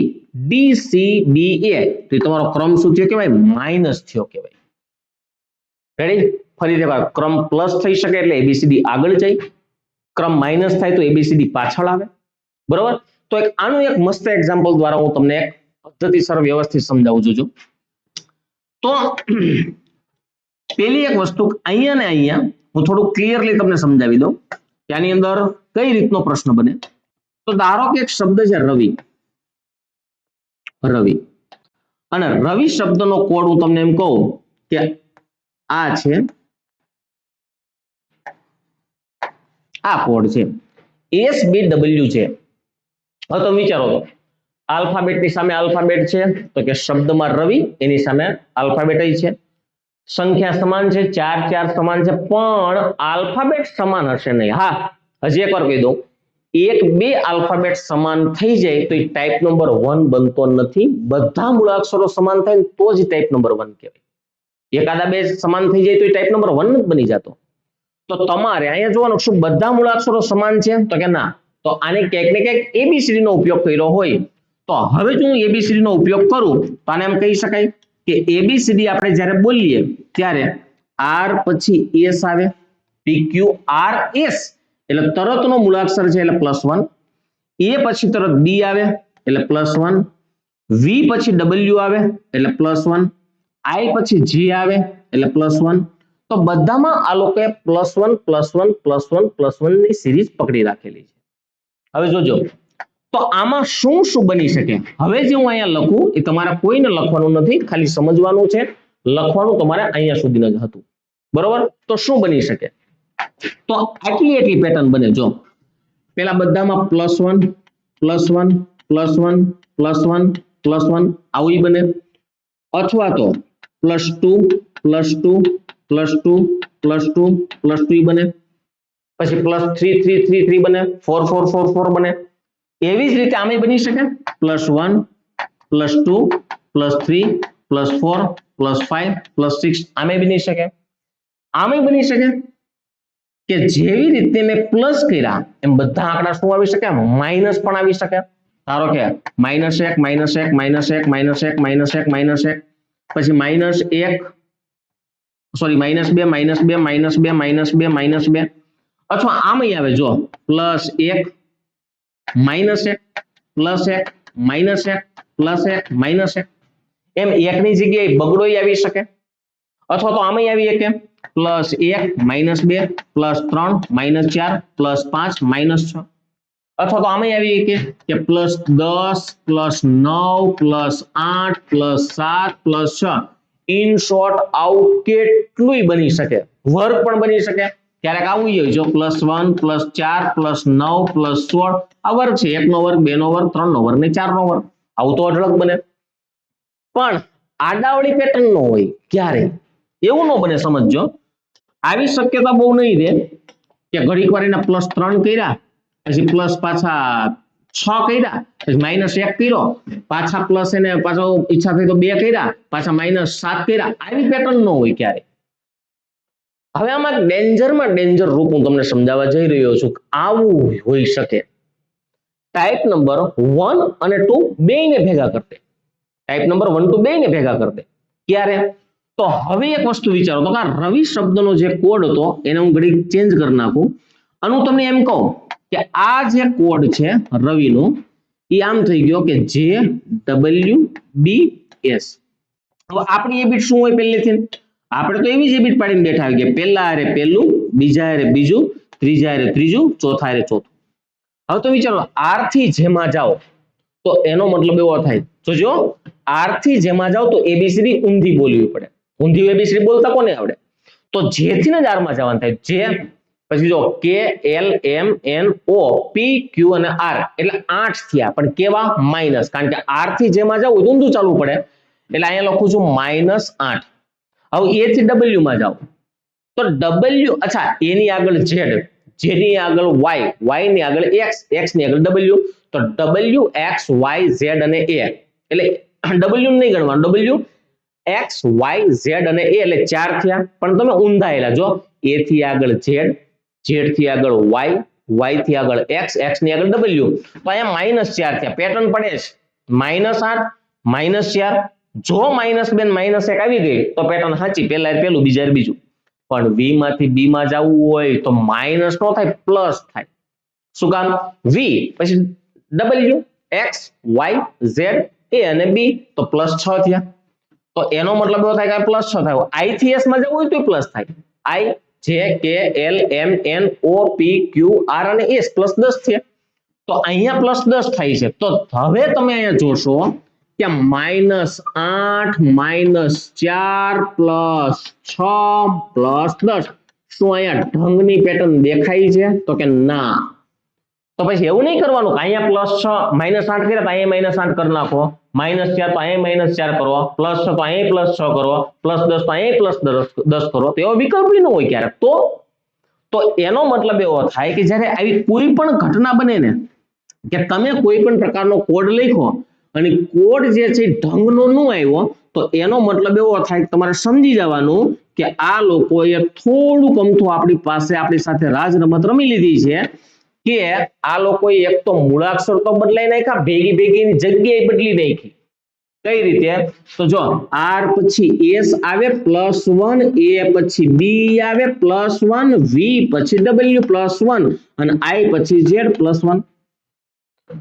D C B A, તો તમારો ક્રમ શું થયો કહેવાય? માઇનસ થયો કહેવાય. રેડી, ફરીથી એકવાર ક્રમ પ્લસ થઈ શકે એટલે એબીસીડી આગળ જાય, ક્રમ માઇનસ થાય તો એબીસીડી પાછળ આવે. બરોબર, તો આનું એક મસ્ત એક્ઝામ્પલ દ્વારા હું તમને એક પદ્ધતિસર વ્યવસ્થિત સમજાવું છું. તો પેલી એક વસ્તુ અહીંયા ને અહીંયા હું થોડું ક્લિયરલી તમને સમજાવી દઉં કે આની અંદર કઈ રીતનો પ્રશ્ન બને. તો ધારો કે એક શબ્દ છે રવિ, રવિ, અને રવિ શબ્દનો કોડ હું તમને એમ કહું કે આ છે, આ કોડ છે SBW છે. હવે તમે વિચારો તો આલ્ફાબેટ ની સામે આલ્ફાબેટ છે તો કે શબ્દમાં રવિ, એની સામે આલ્ફાબેટ છે. સંખ્યા સમાન છે, 4 4 સમાન છે, પણ આલ્ફાબેટ સમાન હશે નહીં. હા, હજી એકવાર કહી દઉં, 1 2 આલ્ફાબેટ સમાન થઈ જાય તો એ ટાઈપ નંબર 1 બનતો નથી. બધા મૂળાક્ષરો સમાન થાય તો જ ટાઈપ નંબર 1 કહેવાય. એકાદા બે સમાન થઈ જાય તો એ ટાઈપ નંબર 1 જ બની જતો. તો તમારે અહીંયા જોવાનું શું બધા મૂળાક્ષરો સમાન છે તો કે ના, તો આને ક્યાંક ને ક્યાંક એબીસીડી નો ઉપયોગ કર્યો હોય. તો હવે જો હું એબીસીડી નો ઉપયોગ કરું તો આને એમ કહી શકાય કે એબીસીડી આપણે જ્યારે બોલીએ ત્યારે આર પછી એસ આવે, પી ક્યુ આર એસ એટલે તરતનો મૂળાક્ષર છે એટલે +1, એ પછી તરત બી આવે એટલે +1, વી પછી ડબલ્યુ આવે એટલે +1, આઈ પછી જી આવે એટલે +1. તો બધામાં આ લોકોએ +1 ની સિરીઝ પકડી રાખેલી છે. હવે જોજો તો આમાં શું શું બની શકે. હવે જે હું અહીંયા લખું એ તમારે કોઈને લખવાનું નથી, ખાલી સમજવાનું છે. લખવાનું તમારે અહીંયા સુધીનું જ હતું. બરોબર, તો શું બની શકે? તો આટલી એટલી પેટર્ન બને. જો પેલા બધામાં +1 +1 +1 +1 +1 આવી બને, અથવા તો +2 +2 +2 +2 +2 બને, પછી +3 3 3 3 બને, 4 4 4 4 બને. એવી જ રીતે આમે બની શકે +1 +2 +3 +4 +5 +6 આમે બની શકે. આમે બની શકે કે જેવી રીતે મેં પ્લસ કર્યા એમ બધા આંકડા શું આવી શકે? માઇનસ પણ આવી શકે. ધારો કે -1 -1 -1 -1 -1 -1 -1, પછી -1 સોરી -2 -2 -2 -2 -2, અથવા આમ આવે જો +1 -1 +1 -1 +1 -1, એમ એકની જગ્યાએ બગડો આવી શકે. અથવા તો આમ આવી શકે +1 -2 +3 -4 +5 -6, અથવા તો આમ આવી શકે કે +10 +9 +8 +7 +6. ઇન શોર્ટ આવું કેટલું બની શકે, વર્ગ પણ બની શકે. ક્યારેક આવું હોય જો +1 +4 +9 +16 આ વર્ગ છે, 1 નો વર્ગ 2 નો વર્ગ 3 નો વર્ગ ને 4 નો વર્ગ, આવું તો અઢળક બને. પણ આડાવળી પેટર્ન નો હોય ક્યારે એવું ન બને. સમજો આવી શક્યતા બહુ નહીં રહે કે ઘડીક વાર એના +3 કર્યા પછી પ્લસ પાછા 6 કર્યા પછી -1 કર્યો પાછા પ્લસ એને પાછો ઈચ્છા થઈ તો 2 કર્યા પાછા -7 કર્યા. આવી પેટર્ન ન હોય ક્યારે. હવે આમાં ડેન્જરમાં ડેન્જર રૂપ હું તમને સમજાવવા જઈ રહ્યો છું. આવું હોઈ શકે ટાઈપ નંબર 1 અને 2 બેયને ભેગા કરતે, ટાઈપ નંબર 1 2 બેયને ભેગા કરતે. ક્યારે? તો હવે એક વસ્તુ વિચારો તો કે રવિ શબ્દનો જે કોડ હતો એને હું ઘડી ચેન્જ કરી નાખું અને હું તમને એમ કહું કે આ જે કોડ છે રવિનો એ આમ થઈ ગયો કે JWBS. હવે આપણી એ બીટ શું હોય પહેલેથી? આપણે તો એવી જ બીટ પાડીને બેઠા હોય કે પહેલા હારે પહેલું, બીજા હારે બીજું, ત્રીજા હારે ત્રીજું, ચોથા હારે ચોથું. હવે તો વિચારો આર થી જેમાં જાઓ તો એનો મતલબ એવો થાય, જોજો આર થી જેમાં જાઓ તો એબીસીડી ઊંધી બોલવી પડે. ઊંધી એબીસીડી બોલતા કોને આવડે? તો જે થી ને જ આર માં જવાનું થાય. જે પછી જો કે L M N O P Q અને આર એટલે 8 થયા, પણ કેવા? માઇનસ, કારણ કે આર થી જેમાં જાવ ઊંધું ચાલવું પડે એટલે અહીંયા લખું છું -8. હવે એ થી ડબલ્યુ માં જાઓ તો W, અચ્છા એની આગળ Z, Z ની આગળ Y, Y ની આગળ X, X ની આગળ W, તો W X Y Z અને A, એટલે W નહીં ગણવાનું, W X Y Z અને A એટલે 4 થયા. પણ તમે ઊંધાયેલા જો, A થી આગળ Z, Z થી આગળ Y, Y થી આગળ X, X ની આગળ W, તો અહીંયા -4 થયા. પેટર્ન પડે છે, -8 -4. જો -2 -1 આવી ગઈ તો પેટર્ન સાચી, પહેલા પેલું બીજા બીજું. પણ V માંથી B માં જવું હોય તો માઇનસ નો થાય, પ્લસ થાય. શું કામ? V પછી W X Y Z A અને B, તો +6 થયા. તો એનો મતલબ એવો થાય કે +6 થાય. I થી S માં જવું હોય તો પ્લસ થાય. I J K L M N O P Q R અને S +10 થયા. તો અહીંયા +10 થાય છે. તો હવે તમે અહીંયા જોશો કે -8 -4 +6 +10, શું અહીંયા ઢંગની પેટર્ન દેખાય છે? તો કે ના. તો પછી એવું નહીં કરવાનું કે અહીંયા +6 -8 કર્યા તો અહીંયા -8 કરી નાખો, -4 તો અહીંયા -4 કરો, +6 તો અહીંયા +6 કરો, +10 તો અહીંયા +10 કરો. તો એવો વિકલ્પ ન હોય ક્યારેક. તો એનો મતલબ એવો થાય કે જ્યારે આવી કોઈ પણ ઘટના બને ને, કે તમે કોઈ પણ પ્રકારનો કોડ લખો અને કોડ જે છે ઢંગનો ન આવ્યો, તો એનો મતલબ એવો થાય કે તમારે સમજી જવાનું કે આ લોકોએ થોડુંક અમથું આપણી સાથે રાજ રમત રમી લીધી છે, કે આ લોકોએ એક તો મૂળાક્ષર તો બદલાઈ નાખ્યા, ભેગી જગ્યાએ બદલી નાખી. કઈ રીતે? તો જો R પછી S આવે +1, A પછી B આવે +1, V પછી W +1 અને I પછી Z +1.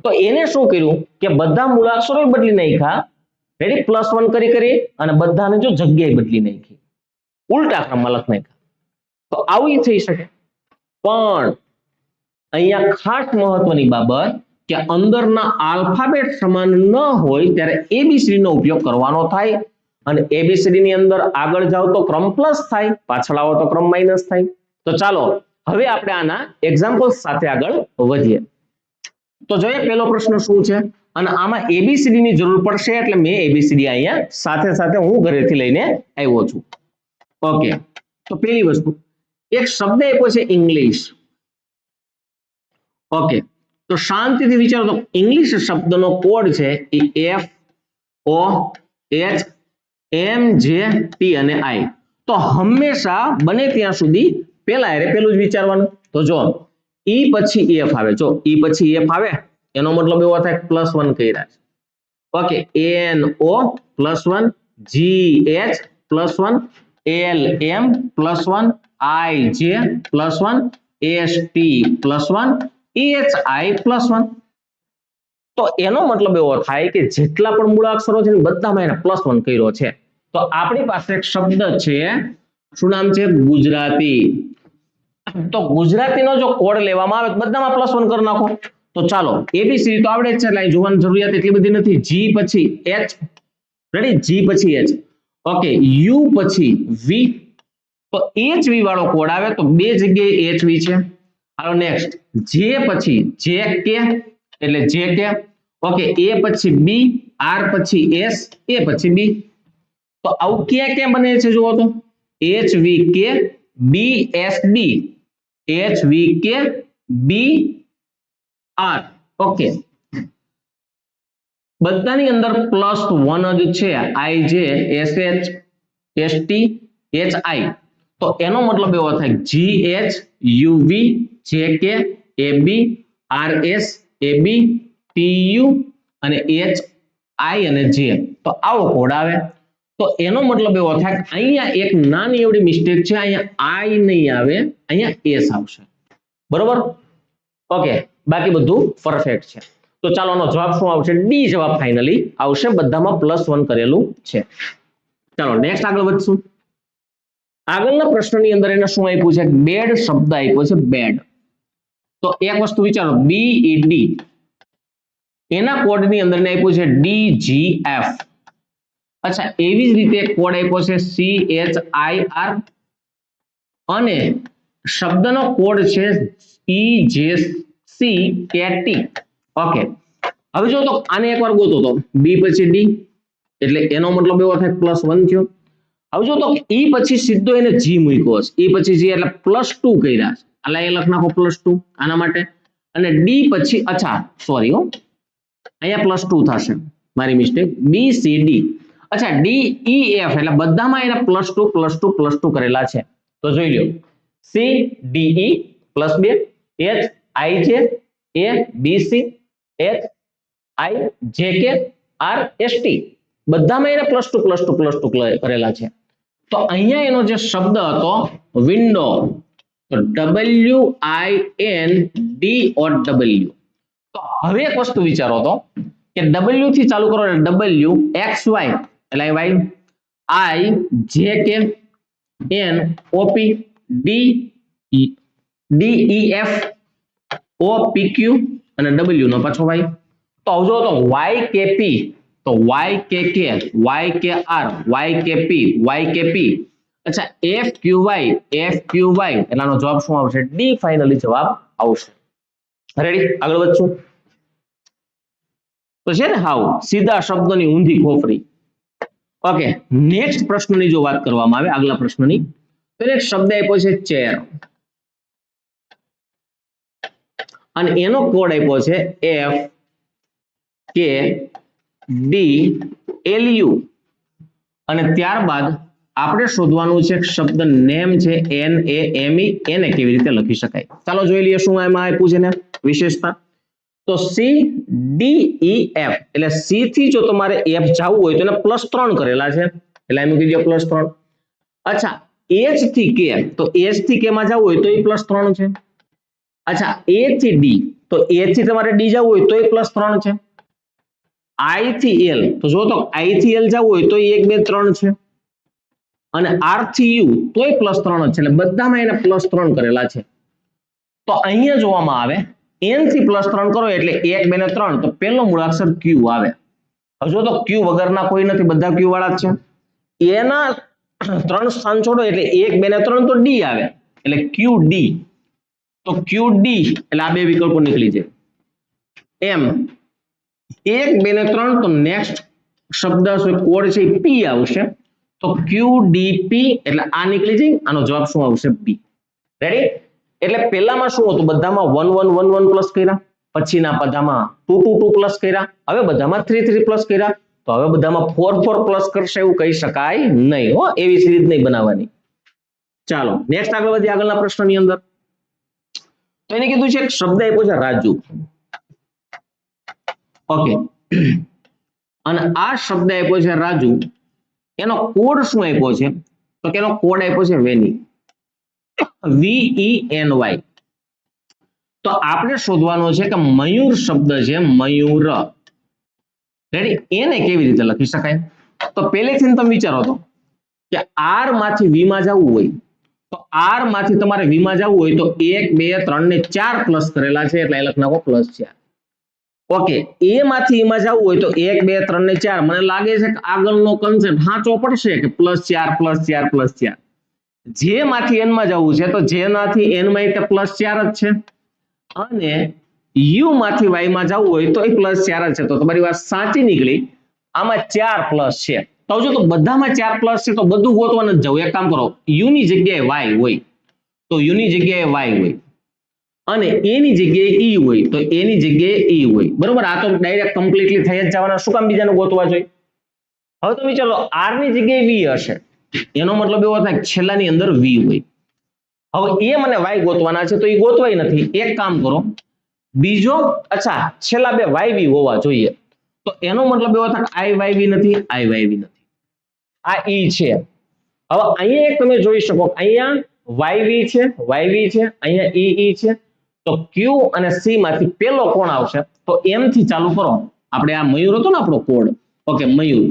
તો એને શું કર્યું કે બધા મૂળાક્ષરો બદલી નાખ્યા, રેડી, +1 કરી અને બધાને જો જગ્યાએ બદલી નાખી, ઉલટા ક્રમમાં લખ નાખ્યા. તો આવું થઈ શકે. પણ અહીંયા ખાસ મહત્વની બાબત કે અંદરના આલ્ફાબેટ સમાન ન હોય ત્યારે ABCD નો ઉપયોગ કરવાનો થાય. અને ABCD ની અંદર આગળ જાવ તો ક્રમ પ્લસ થાય, પાછળ આવો તો ક્રમ માઇનસ થાય. તો ચાલો હવે આપણે આના એક્ઝામ્પલ્સ સાથે આગળ વધીએ. તો જોઈએ પહેલો પ્રશ્ન શું છે, અને આમાં ABCD ની જરૂર પડશે એટલે મેં ABCD અહીંયા સાથે હું ઘરેથી લઈને આવ્યો છું. ઓકે, તો પહેલી વસ્તુ, એક શબ્દ આપ્યો છે ઇંગ્લિશ. ઓકે, તો શાંતિથી વિચારો તો ઇંગ્લિશ શબ્દનો કોડ છે એ FOHMJT અને I. તો હંમેશા બને ત્યાં સુધી પેલું જ વિચારવાનું. તો જો E પછી F આવે, જો E પછી F આવે એનો મતલબ એવો થાય +1 કર્યા છે. Okay, NO +1, GH +1, LM +1, IJ +1, ST +1, EHI +1. તો એનો મતલબ એવો થાય કે જેટલા પણ મૂળાક્ષરો છે બધામાં એને +1 કર્યો છે. તો આપણી પાસે એક શબ્દ છે, શું નામ છે? ગુજરાતી. તો ગુજરાતીનો જો કોડ લેવામાં આવે તો બધામાં +1 કરી નાખો. તો ચાલો ABCD તો આવડે જ છે એટલે જોવાની જરૂરિયાત એટલી બધી નથી. G પછી H, રેડી, G પછી H. ઓકે, U પછી V. તો HV વાળો કોડ આવે તો બે જગ્યાએ HV છે. હાલો નેક્સ્ટ, J પછી JK એટલે JK. ઓકે, A પછી B, R પછી S, A પછી B. તો આવું ક્યાં બને છે જુઓ તો HVK BSB, HVK BR. Okay, બધાની અંદર +1 જ છે, IJ SH ST HI. તો એનો મતલબ એવો થાય GH UV JK AB RS AB TU અને HI અને J. તો આવો કોડ આવે. તો એનો મતલબ એવો થાય કે અહીંયા એક નાની એવડી મિસ્ટેક છે, અહીંયા I નહીં આવે, અહીંયા S આવશે. બરોબર? ઓકે, બાકી બધું પરફેક્ટ છે. તો ચાલો આનો જવાબ શું આવશે? ડી જવાબ ફાઇનલી આવશે, બધામાં +1 કરેલું છે. ચાલો નેક્સ્ટ આગળ વધશું. આગળના પ્રશ્નની અંદર એને શું આપ્યું છે? બેડ શબ્દ આપ્યો છે, બેડ. તો એક વસ્તુ વિચારો, BED એના કોડની અંદર ને આપ્યું છે DGF. અચ્છા, એવી જ રીતે કોડ આપ્યો છે CHIR અને શબ્દનો કોડ છે EJCKT. ઓકે, હવે જો તો આને એકવાર ગોતો તો B પછી D એટલે એનો મતલબ એવો થાય +1 થયો. હવે જો તો ઈ પછી સીધો એને જી મૂક્યો છે, ઈ પછી જી એટલે +2 કર્યા છે, આલા એ લખ નાખો +2 આના માટે, અને ડી પછી અચ્છા સોરી હો અહીંયા +2 થશે, મારી મિસ્ટેક, બી સી ડી, અચ્છા ડી ઈ એફ એટલે બધામાં એને +2 +2 +2 કરેલા છે, તો જોઈ લ્યો C D E +2, H I જે, એ B C, H I J કે, આર એસ ટી બધામાં એને +2 +2 કરેલા છે. તો અહીંયા એનો જે શબ્દ હતો વિન્ડો, તો W I N D O W. તો હવે એક વસ્તુ વિચારો તો કે ડબલ્યુ થી ચાલુ કરો એટલે ડબલ્યુ, એક્સ વાય એટલે Y, I J K, N OP, D D E F, O P Q અને ડબલ્યુ નો પાછો વાય. તો આવજો તો વાય કે પી, તો વાય કે કે, વાય કે આર, વાય કે પી, વાય કે પી, અચ્છા એફ ક્યુ વાય એટલાનો જવાબ શું આવશે? ડી ફાઇનલી જવાબ આવશે. રેડી, આગળ વધશું. તો છે ને હાવ સીધા શબ્દોની ઊંધી ખોપરી. ઓકે, નેક્સ્ટ પ્રશ્નની જો વાત કરવામાં આવે, આગલા પ્રશ્નની, તો એક શબ્દ આપ્યો છે ચેર, અને એનો કોડ આપ્યો છે એફ કે ડી એલ યુ, અને ત્યારબાદ આપણે શોધવાનું છે શબ્દ નેમ છે એન એ એમ ઈ, એને કેવી રીતે લખી શકાય. ચાલો જોઈ લઈએ શું એમાં આપ્યું છે ને વિશેષતા. તો સી ડી ઈ એફ એટલે સી થી જો તમારે એફ જવું હોય તો એને +3 કરેલા છે એટલે એનું કીધું +3. અચ્છા એચ થી કે, તો એચ થી કે માં જવું હોય તો એ +3 છે. અચ્છા એ થી ડી, તો એ થી તમારે ડી જવું હોય તો એ +3 છે. આઈ થી એલ, તો જો તો આઈ થી એલ જવું હોય તો 1 2 3 છે, અને આર થી યુ તોય +3 છે, એટલે બધામાં એને +3 કરેલા છે. તો અહીંયા જોવામાં આવે n થી +3 કરો એટલે 1 2 ને 3, તો પહેલો મૂળાક્ષર q આવે. હવે જો તો q વગરના કોઈ નથી, બધા q વાળા જ છે. એના 3 સ્થાન છોડો એટલે 1 2 ને 3 તો ડી આવે, એટલે q ડી, તો q ડી એટલે આ બે વિકલ્પો નીકળી જાય. એમ 1 2 ને 3 તો નેક્સ્ટ શબ્દ કોડ છે પી આવશે, તો ક્યુ ડી પી એટલે આ નીકળી જાય, આનો જવાબ શું આવશે? બી. રેડી, એટલે પહેલામાં શું હતું, બધામાં 1 1 1 1 પ્લસ કર્યા, પછીના બધામાં 2 2 2 પ્લસ કર્યા, હવે બધામાં 3 3 પ્લસ કર્યા, તો હવે બધામાં 4 4 પ્લસ કરશે એવું કહી શકાય નહીં હો, એવી સિરીઝ નહીં બનાવવાની. ચાલો નેક્સ્ટ આગળ વધીએ આગળના પ્રશ્નની અંદર. તો એને કીધું છે એક શબ્દ આપ્યો છે રાજુ. ઓકે, અને આ શબ્દ આપ્યો છે રાજુ, એનો કોડ શું આપ્યો છે? તો કે એનો કોડ આપ્યો છે વેની, VENY. તો આપણે શોધવાનો છે કે મયુર શબ્દ છે મયુર, રેડી, એને કેવી રીતે લખી શકાય? તો પહેલેથી તમે વિચારો તો કે આર માંથી વી માં જવું હોય તો આર માંથી તમારે વી માં જવું હોય તો 1 2 3 ને 4 પ્લસ કરેલા છે એટલે લખ નાખો +4. ઓકે, એ માંથી એમાં જવું હોય તો 1 2 3 ને 4, મને લાગે છે કે આગળનો કન્સેપ્ટ સાચો પડશે કે +4 +4 +4. જે માંથી n માં જવું છે તો જેનાથી n માં એટલે +4 જ છે, અને u માંથી y માં જવું હોય તો એ +4 જ છે, તો તમારી વાત સાચી નીકળી. આમાં 4 પ્લસ છે, તો જો તો બધામાં 4 પ્લસ છે તો બધું ગોતવા નથી જવું. એક કામ કરો, u ની જગ્યાએ y હોય તો u ની જગ્યાએ y હોય, અને a ની જગ્યાએ e હોય તો a ની જગ્યાએ e હોય. બરોબર, આ તો ડાયરેક્ટ કમ્પ્લીટલી થઈ જ જવાના, શું કામ બીજાને ગોતવા જોઈએ? હવે તો વિચારો r ની જગ્યાએ v હશે, એનો મતલબ એવો થાય કે છેલ્લાની અંદર v હોય. હવે એ મને y ગોતવાના છે તો એ ગોતવાય નથી. એક કામ કરો, બીજો અચ્છા છેલ્લા બે yv હોવા જોઈએ, તો એનો મતલબ એવો થાય કે i yv નથી, i yv નથી, આ e છે. હવે અહીંયા એક તમે જોઈ શકો, અહીંયા yv છે, yv છે, અહીંયા e છે, તો q અને c માંથી પેલો કોણ આવશે? તો m થી ચાલુ કરો. આપણે આ મયુર હતો ને આપણો કોડ, ઓકે મયુર,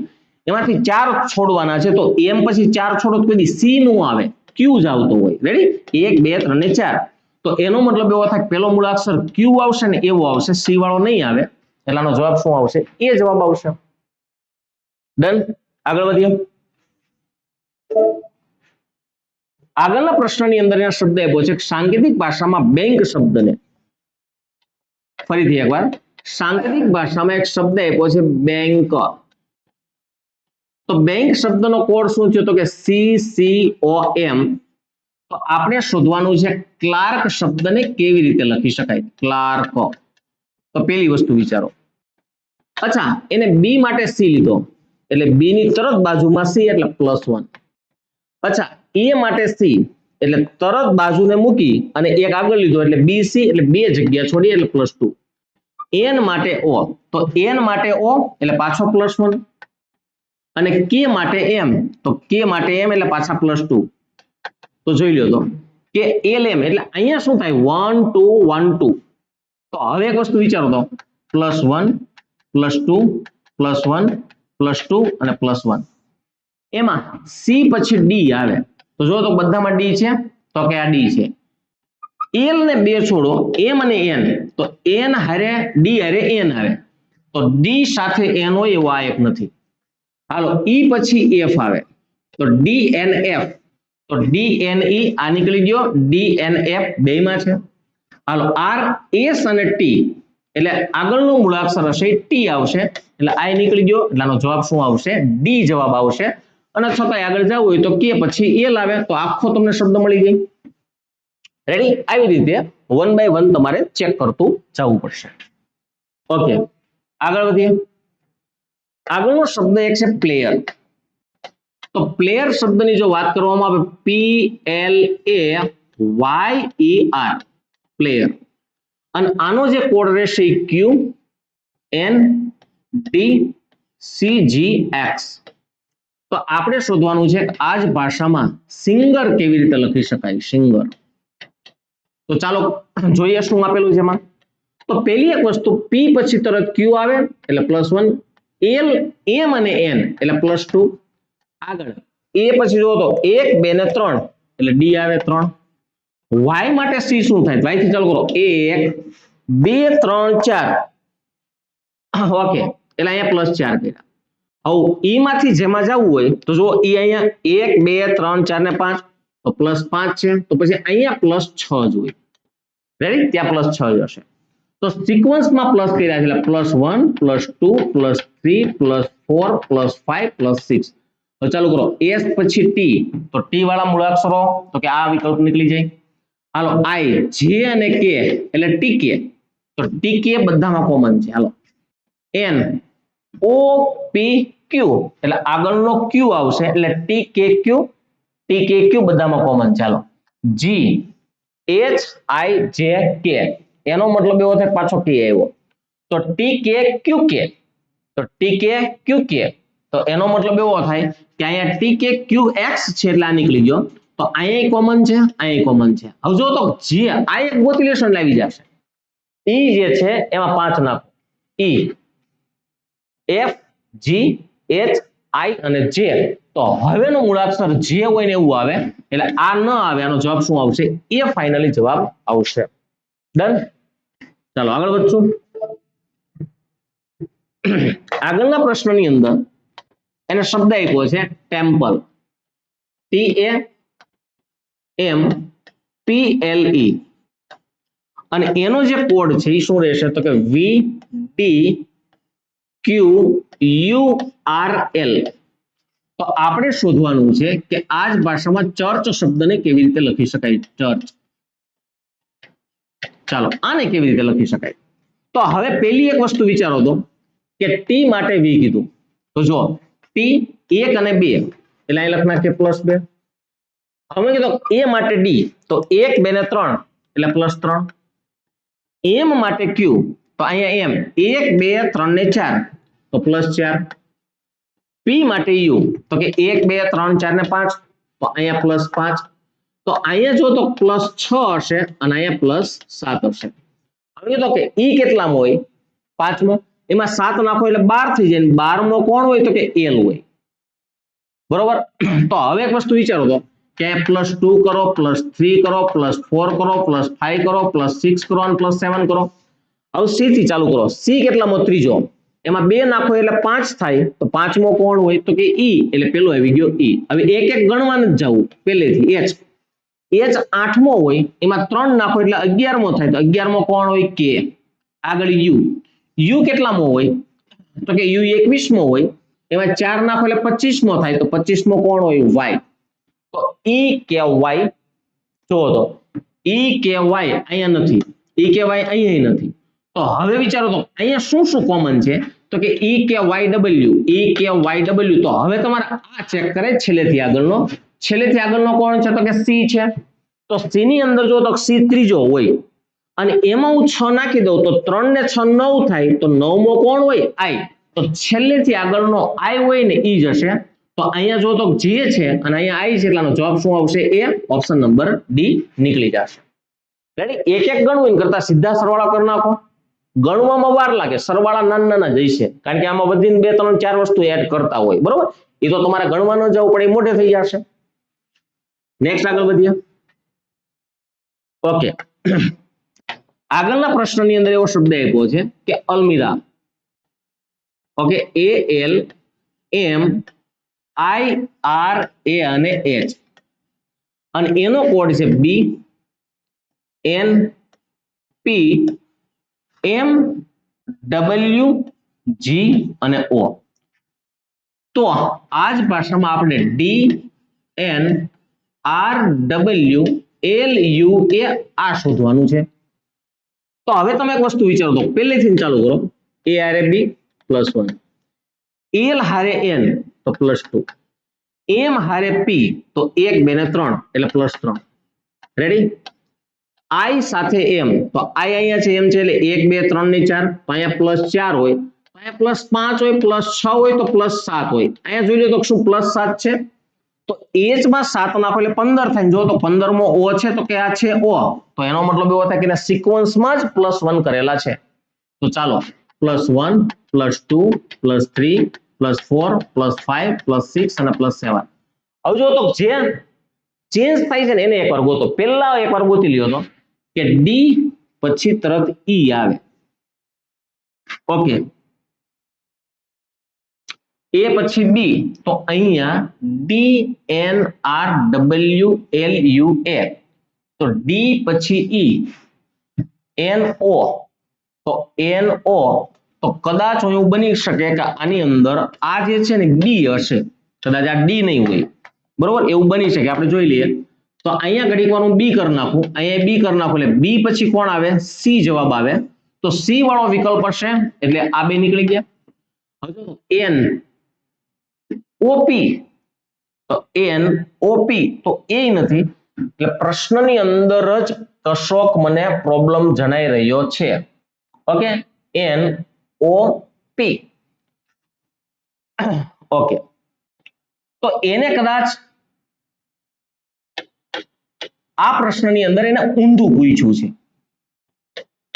એમાંથી 4 છોડવાના છે, તો m પછી 4 છોડો તો કદી c નું આવે, q જ આવતો હોય. રેડી, 1 2 3 ને 4, તો એનો મતલબ એવો થાય પેલો મૂળાક્ષર q આવશે ને એવો આવશે, c વાળો નહીં આવે, એટલે આનો જવાબ શું આવશે? એ જવાબ આવશે. ડન, આગળ વધીએ. આગળના પ્રશ્નની અંદર આ શબ્દ આપ્યો છે સાંકેતિક ભાષામાં બેંક શબ્દને, ફરીથી એકવાર, સાંકેતિક ભાષામાં એક શબ્દ આપ્યો છે બેંક. તો તો બેંક શબ્દનો કોડ શું છે તો કે CCOM. તો આપણે શોધવાનું છે ક્લાર્ક શબ્દને કેવી રીતે લખી શકાય. ક્લાર્ક. તો પહેલી વસ્તુ વિચારો. અચ્છા, એને બી માટે સી લીધો એટલે બી ની તરત બાજુમાં સી એટલે +1. અચ્છા, એ માટે સી એટલે તરત બાજુને મૂકી અને એક આગળ લીધો એટલે BC એટલે બે જગ્યા છોડી એટલે +2. n માટે O તો n માટે O એટલે પાછો +1 અને k માટે m તો k માટે m એટલે પાછા +2. તો જોઈ લો તો કે LM એટલે અહીંયા શું થાય 1 2 1 2. તો હવે એક વસ્તુ વિચારો તો +1 +2 +1 +2 અને +1. એમાં C પછી D આવે તો જો તો બધામાં D છે તો કે આ D છે. L ને બે છોડો M અને N તો N હારે D હારે N આવે તો D સાથે N હોય એવો આ એક નથી. હાલો E પછી F આવે તો DNF તો DNE આ નીકળી ગયો DNF બેયમાં છે. હાલો R S અને T એટલે આગળનું મૂળાક્ષર હશે T આવશે એટલે આ નીકળી ગયો એટલે આનો જવાબ શું આવશે D જવાબ આવશે. અને છતાંય આગળ જવું હોય તો K પછી L આવે તો આખો તમને શબ્દ મળી જાય. રેડી? આવી રીતે 1 by 1 તમારે ચેક કરતું જવું પડશે. ઓકે, આગળ વધીએ. આગળનો શબ્દ એક છે પ્લેયર. તો પ્લેયર શબ્દની જો વાત કરવામાં આવે PLAYER પ્લેયર અને આનો જે કોડ રહેશે QNDCGX. તો આપણે શોધવાનું છે આ જ ભાષામાં સિંગર કેવી રીતે લખી શકાય. સિંગર. તો ચાલો જોઈએ શું આપેલું છે એમાં. તો પહેલી એક વસ્તુ P પછી તરત Q આવે એટલે +1, L M અને N એટલે +2. આગળ A પછી જો તો 1 2 ને 3 એટલે D આવે 3. Y માટે C શું થાય? Y થી ચાલુ કરો 1 2 3 4. ઓકે, એટલે અહીંયા +4 કર્યા. હવે E માંથી જેમાં જવું હોય તો જો E અહીંયા 1 2 3 4 ને 5 તો +5 છે તો પછી અહીંયા +6 જ હોય. રેડી? ત્યાં +6 જ હશે. તો સિક્વન્સમાં પ્લસ કર્યા છે એટલે +1 +2 +3 +4 +5 +6. તો ચાલુ કરો S પછી T તો T વાળા મૂળાક્ષરો તો કે આ વિકલ્પ નીકળી જાય. હાલો I J અને K એટલે TK તો TK બધામાં કોમન છે. હાલો N O P Q એટલે આગળનો Q આવશે એટલે TKQ બધામાં કોમન. ચાલો G H I J K એનો મતલબ એવો થાય પાછો K આવ્યો તો TKQK તો TKQK તો એનો મતલબ એવો થાય કે અહીંયા TKQX છે એટલે આ નીકળી ગયો તો અહીંયા કોમન છે અહીંયા કોમન છે. હવે જો તો G આ એક ગોતી લેશો એટલે આવી જશે. E જે છે એમાં 5 નાખો E F G H I અને J તો હવેનો મૂળાક્ષર જે હોય ને એવું આવે એટલે આ ન આવે. આનો જવાબ શું આવશે? એ ફાઇનલી જવાબ આવશે. ડન? ચાલો આગળ વધશું. આગળના પ્રશ્નની અંદર એને શબ્દ આપ્યો છે ટેમ્પલ. TAMPLE અને એનો જે કોડ છે એ શું રહેશે તો કે VDQURL. તો આપણે શોધવાનું છે કે આ જ ભાષામાં ચર્ચ શબ્દને કેવી રીતે લખી શકાય. ચર્ચ. ચાલો આને કેવી રીતે લખી શકાય. તો હવે પહેલી એક વસ્તુ વિચારો તો કે T માટે V કીધું તો જો T 1 અને 2 એટલે અહીં લખ નાખીએ +2. હવે કીધું A માટે D તો 1 2 ને 3 એટલે +3. M માટે Q તો અહીંયા M 1 2 3 ને 4 તો +4. P માટે U તો કે 1 2 3 4 ને 5 તો અહીંયા +5. તો અહીંયા જો તો +6 હશે અને અહીંયા +7 હશે. હવે તો કે E કેટલામાં હોય? 5મો. એમાં 7 નાખો એટલે 12 થઈ જાય. 12મો કોણ હોય તો કે L હોય. બરોબર? તો હવે એક વસ્તુ વિચારો તો કે +2 કરો +3 કરો +4 કરો +5 કરો +6 કરો અને +7 કરો. હવે C થી ચાલુ કરો. C કેટલામાં? ત્રીજો. એમાં 2 નાખો એટલે 5 થાય તો 5મો કોણ હોય તો કે E એટલે પેલો આવી ગયો E. હવે એક એક ગણવાનું જ જવું પહેલેથી. H 8મો હોય એમાં 3 નાખો એટલે 11મો થાય તો 11મો કોણ હોય? K. આગળ U કેટલામો હોય તો કે U 21મો હોય એમાં 4 નાખો એટલે 25મો થાય, તો 25મો કોણ હોય? y. તો ઈ કે y જો તો ઈ કે y અહીંયા નથી, ઈ કે y અહીંયા નથી. તો હવે વિચારો તો અહીંયા શું શું કોમન છે? તો કે ઈ કે y w, તો હવે તમારે આ ચેક કરે છેલ્લેથી આગળનો કોણ છે? તો કે c છે. તો c ની અંદર જો તો c ત્રીજો હોય અને એમાં હું 6 નાખી દઉં તો 3 ને 6 9 થાય, તો 9મો કોણ હોય? i. તો છેલ્લેથી આગળનો i હોય ને ઈ જ હશે. તો અહીંયા જો તો j છે અને અહીંયા i છે, એટલાનો જવાબ શું આવશે? એ ઓપ્શન નંબર ડી નીકળી જશે. રેડી? એક એક ગણવું કરતા સીધા સરવાળા કરી નાખો. ગણવામાં વાર લાગે, સરવાળા નાના જઈશે, કારણ કે આમાં વધીને 2 3 4 વસ્તુ એડ કરતા હોય, બરોબર? એ તો તમારે ગણવા ન જવું પડે, મોઢે થઈ જશે. નેક્સ્ટ આગળ વધીએ. ઓકે, આગળના પ્રશ્નની અંદર એવો શબ્દ આપ્યો છે કે અલમીરા. ઓકે, ALMIRA અને H, અને એનો કોડ છે BNPMWG અને O. તો આ જ ભાષામાં આપણે DNRWLUA આ શોધવાનું છે. તો હવે તમે એક વસ્તુ વિચારો, તો પહેલેથી ચાલુ કરો. A હારે B +1, L હારે N તો +2, M હારે P તો 1 2 ને 3 એટલે +3. રેડી? I સાથે M, તો I અહીંયા છે, M છે એટલે 1 2 3 ને 4, તો અહીંયા +4 હોય, અહીંયા +5 હોય, +6 હોય તો +7 હોય. અહીંયા જોઈ લો તો શું +7 છે? તો H માં 7 નાખો એટલે 15 થાય. જો તો 15મો O છે, તો કે આ છે O, તો એનો મતલબ એવો થાય કે એના સિક્વન્સમાં જ +1 કરેલા છે. તો ચાલો +1 +2 +3 +4 +5 +6 અને +7. હવે જો તો જે ચેન્જ થાય છે ને એને એકવાર ગોતો. પહેલા એકવાર ગોતી લ્યો તો કે D પછી તરત E આવે. ઓકે, A પછી B, તો અહીંયા DNRWLUA, તો D પછી E, NO, તો NO, તો કદાચ એવું બની શકે કે આની અંદર આ જે છે ને D હશે, કદાચ આ D નહીં હોય, બરોબર? એવું બની શકે, આપણે જોઈ લઈએ. તો અહીંયા ઘડીક વાર હું B કરી નાખું, અહીંયા B કરી નાખું એટલે B પછી કોણ આવે? C જવાબ આવે. તો C વાળો વિકલ્પ હશે એટલે આ બે નીકળી ગયા. હવે NOP, તો NOP તો એ નથી, એટલે પ્રશ્નની અંદર જ કશોક મને પ્રોબ્લેમ જણાઈ રહ્યો છે. Okay, NOP. ઓકે, તો એને કદાચ આ પ્રશ્નની અંદર એને ઊંધું પૂછ્યું છે.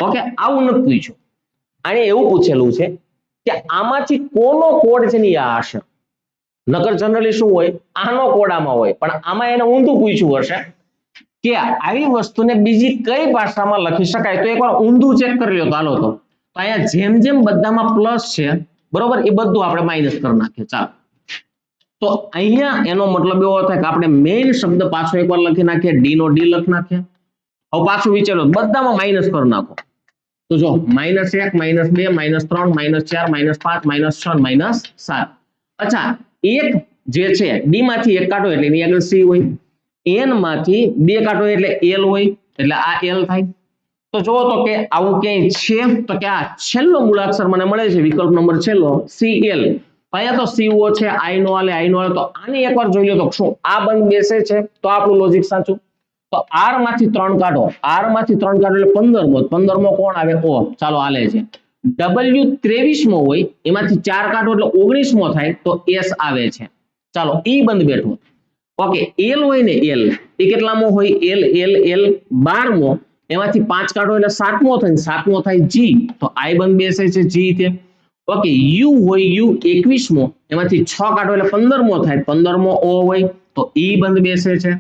ઓકે, આવું નથી પૂછ્યું, આને એવું પૂછેલું છે કે આમાંથી કોનો કોડ છે ને આ હશે. નકર જનરલી શું હોય? આનો કોડ આમાં હોય, પણ આમાં એને ઊંધું પૂછ્યું હશે કે આવી વસ્તુને બીજી કઈ ભાષામાં લખી શકાય. તો એકવાર ઊંધું ચેક કરી લો. ચાલો તો અહીંયા જેમ જેમ બધામાં પ્લસ છે, બરોબર, એ બધું આપણે માઇનસ કરી નાખીએ. ચાલો, તો અહીંયા એનો મતલબ એવો થાય કે આપણે મેઇન શબ્દ પાછો એકવાર લખી નાખીએ, D નો D લખી નાખીએ. હવે પાછું વિચારો, બધામાં માઇનસ કરી નાખો. તો જો -1 -2 -3 -4 -5 -6 -7. અચ્છા, એક જે છે D માંથી એક કાઢો એટલે એની આગળ C હોય, N માંથી 2 કાઢો એટલે L હોય, એટલે આ L થાય. તો જો તો કે આવું ક્યાંય છે? તો કે આ છેલ્લો મૂળાક્ષર મને મળે છે, વિકલ્પ નંબર છેલ્લો CL. અહીંયા તો CO છે, I નો આલે, તો આને એકવાર જોઈ લો તો શું આ બંધ બેસે છે? તો આપણું લોજિક સાચું. તો R માંથી 3 કાઢો, R માંથી 3 કાઢો એટલે 15મો, 15મો કોણ આવે? O. ચાલો આલે છે. W 23મો હોય, એમાંથી 4 કાઢો એટલે 19મો થાય, તો S આવે છે. ચાલો, E બંધ બેઠો. ઓકે, L હોય ને, L એ કેટલામો હોય? L 12મો, એમાંથી 5 કાઢો એટલે 7મો થાય, 7મો થાય G, તો I બંધ બેસે છે, G છે. ઓકે, U હોય, U 21મો, એમાંથી 6 કાઢો એટલે 15મો થાય, 15મો O હોય, તો E બંધ બેસે છે.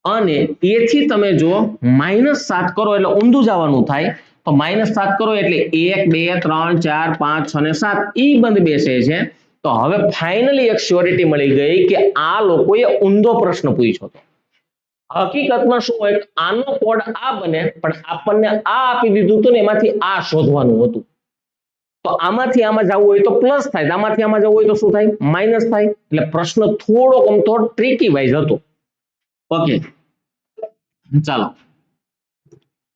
અને એથી તમે જો -7 કરો એટલે ઊંધું જવાનું થાય, તો -7 કરો એટલે 1 2 3 4 5 6 અને 7 E બંધ બેસે છે. તો હવે ફાઇનલી એક શ્યોરિટી મળી ગઈ કે આ લોકોએ ઊંધો પ્રશ્ન પૂછ્યો હતો. હકીકતમાં શું હોય? આનો કોડ આ બને, પણ આપણને આ આપી દીધું હતું ને, એમાંથી આ શોધવાનું હતું. તો આમાંથી આમાં જવું હોય તો પ્લસ થાય, આમાંથી આમાં જવું હોય તો શું થાય? માઇનસ થાય. એટલે પ્રશ્ન થોડો અમથો ટ્રિકી વાઇઝ હતો. ઓકે, ચાલો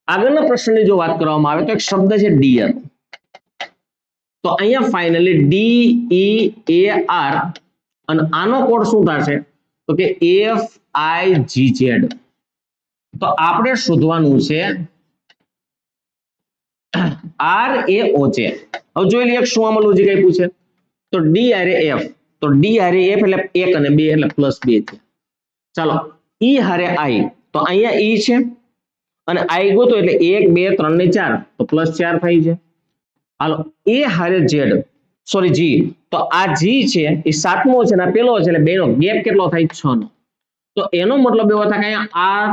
આગળના પ્રશ્નની જો વાત કરવામાં આવે તો એક શબ્દ છે ડિયર. તો અહીંયા ફાઇનલી DEAR અને આનો કોડ શું થશે? તો કે FIGZ. તો આપણે શોધવાનું છે RAOJ. હવે જોઈ લઈએ શું આમાં લોજિક આપ્યું છે. તો D હારે F, તો D હારે F એટલે 1 અને 2 એટલે +2 છે. ચાલો E હારે I, તો અહીંયા E છે અને I ગોતો એટલે 1 2 3 ને 4 તો +4 થાય છે. હાલો A હારે Z, સોરી G, તો આ G છે એ 7મો છે ને આ પેલો છે એટલે બેનો ગેપ કેટલો થાય? 6 નો. તો એનો મતલબ એવો થાય કે અહીંયા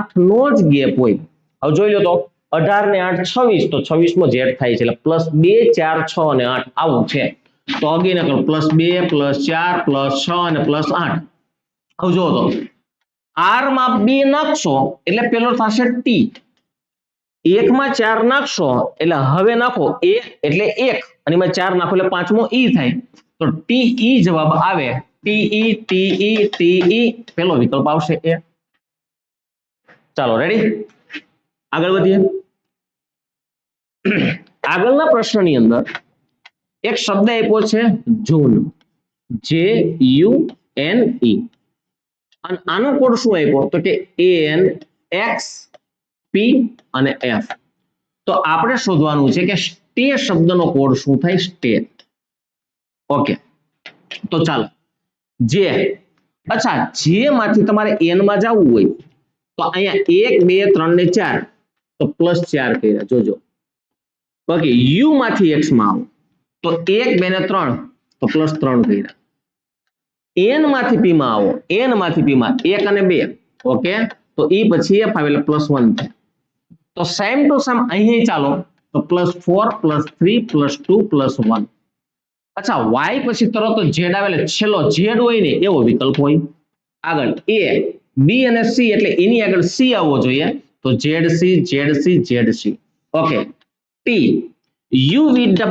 8 નો જ ગેપ હોય. હવે જોઈ લો તો 18 ને 8 26, તો 26મો Z થાય છે એટલે +2 4 6 અને 8 આવું છે. તો અગેન કરો +2 +4 +6 અને +8. હવે જો તો R માં 2 નાખશો એટલે પેલો થશે T, 1 માં 4 નાખશો એટલે હવે નાખો A એટલે 1 અને એમાં 4 નાખો એટલે 5મો E થાય. તો TE જવાબ આવે. TE પેલો વિકલ્પ આવશે એ. ચાલો રેડી, આગળ વધીએ. આગળના પ્રશ્નની અંદર એક શબ્દ આપ્યો છે જૂન, JUNE, અને આનો કોડ શું આપ્યો? તો કે AN X P અને F. તો આપણે શોધવાનું છે કે સ્ટે શબ્દનો કોડ શું થાય? સ્ટે. ઓકે, તો ચાલો જે, અચ્છા જે માંથી તમારે n માં જવું હોય તો અહીંયા 1 2 3 ને 4 તો +4 કર્યા. જોજો ઓકે, u માંથી x માં આવો તો 1 2 ને 3 તો +3 કર્યા. n માંથી p માં આવો, n માંથી p માં 1 અને 2 ઓકે, તો e પછી f આવે એટલે +1 થાય. તો સેમ ટુ સેમ અહીં ચાલો તો +4 +3 +2 +1. અચ્છા y પછી તરત z આવે એટલે છેલ્લો z હોય ને એવો વિકલ્પ હોય. આગળ a b અને c એટલે એની આગળ c આવવો જોઈએ, તો ZC ZC. Okay, t u v w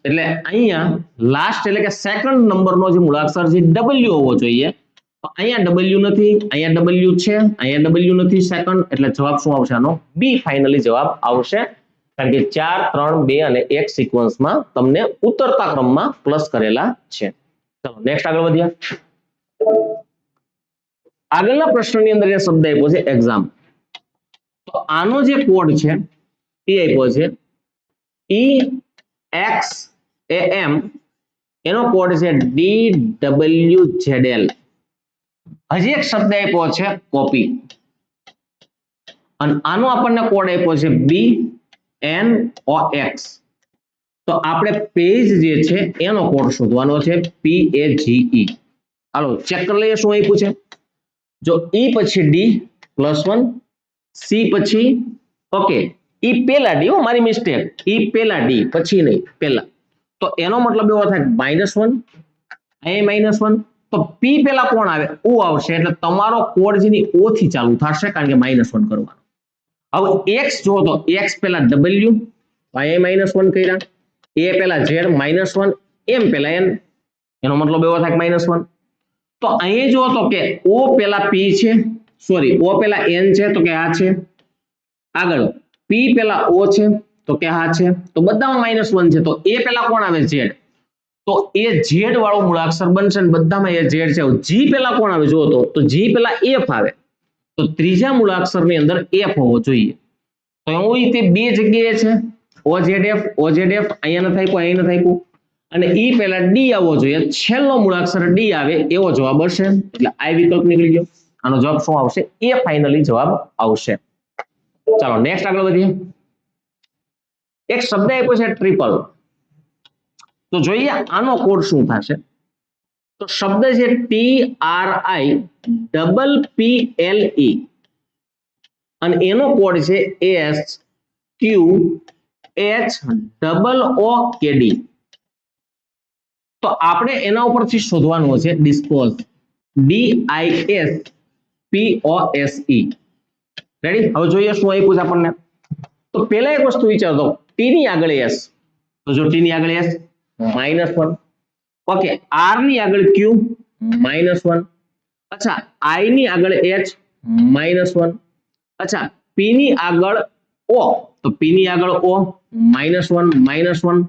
એટલે અહીંયા લાસ્ટ એટલે કે સેકન્ડ નંબરનો જે મૂળાક્ષર છે w હોવો જોઈએ. તો અહીંયા w નથી, અહીંયા w છે, અહીંયા w નથી સેકન્ડ, એટલે જવાબ શું આવશે આનો? b ફાઇનલી જવાબ આવશે. કારણ કે 4 3 2 અને 1 સિક્વન્સમાં તમને ઉતરતા ક્રમમાં પ્લસ કરેલા છે. ચલો નેક્સ્ટ આગળ વધીએ. આગળના પ્રશ્નની અંદર એ શબ્દ આપ્યો છે એક્ઝામ. તો આનો જે કોડ છે એ આપ્યો છે EXAM, એનો કોડ છે DWZL. હજી એક શબ્દ આપ્યો છે કોપી, અને આનો આપણને કોડ આપ્યો છે BNOX. તો આપણે પેજ જે છે એનો કોડ શોધવાનો છે PAGE. હાલો ચેક કરી લઈએ શું આપ્યું છે. જો E પછી D +1, C પછી ઓકે E પેલા D, મારી મિસ્ટેક, E પેલા D પછી નહીં પેલા, તો એનો મતલબ એવો થાય -1, અહીં -1, તો P પેલા કોણ આવે? O આવશે. એટલે તમારો કોડ જેની O થી ચાલુ થશે કારણ કે -1 કરવાનો. હવે X જો તો X પેલા W, અહીં -1 કર્યા, A પેલા Z -1, M પેલા N, એનો મતલબ એવો થાય -1. તો અહીં જો તો કે O પેલા P છે, સોરી O પેલા N છે તો કે આ છે. આગળ P પેલા O છે તો કે આ છે. તો બધામાં -1 છે, તો A પેલા કોણ આવે? Z. તો એ Z વાળું મૂળાક્ષર બનશે ને બધામાં એ Z છે. G પેલા કોણ આવે? જો તો G પેલા F આવે, તો ત્રીજા મૂળાક્ષરની અંદર F હોવો જોઈએ. તો એવું રીતે બે જગ્યાએ છે OZF અહીંયા ન થાક્યું, અહીં ન થાક્યું, અને E પેલા D આવવો જોઈએ, છેલ્લો મૂળાક્ષર D આવે એવો જવાબ હશે. એટલે આ વિકલ્પ નીકળી ગયો. આનો જવાબ શું આવશે? એ ફાઇનલી જવાબ આવશે. ચાલો નેક્સ્ટ આગળ વધીએ. એક શબ્દ આપ્યો છે ટ્રિપલ. તો જોઈએ આનો કોડ શું થશે. તો શબ્દ છે TRIPPLE અને એનો કોડ છે SQHOOKD. તો આપણે એના ઉપરથી શોધવાનું છે ડિસ્પોઝ, DISPOSE. રેડી? હવે જોઈએ શું આપ્યું છે આપણને. તો પહેલા એક વસ્તુ વિચારતો, T ની આગળ S, તો જો T ની આગળ S -1. ઓકે, આર ની આગળ ક્યુ -1. અચ્છા, આઈ ની આગળ એચ -1. અચ્છા, પી ની આગળ ઓ, તો પી ની આગળ ઓ -1.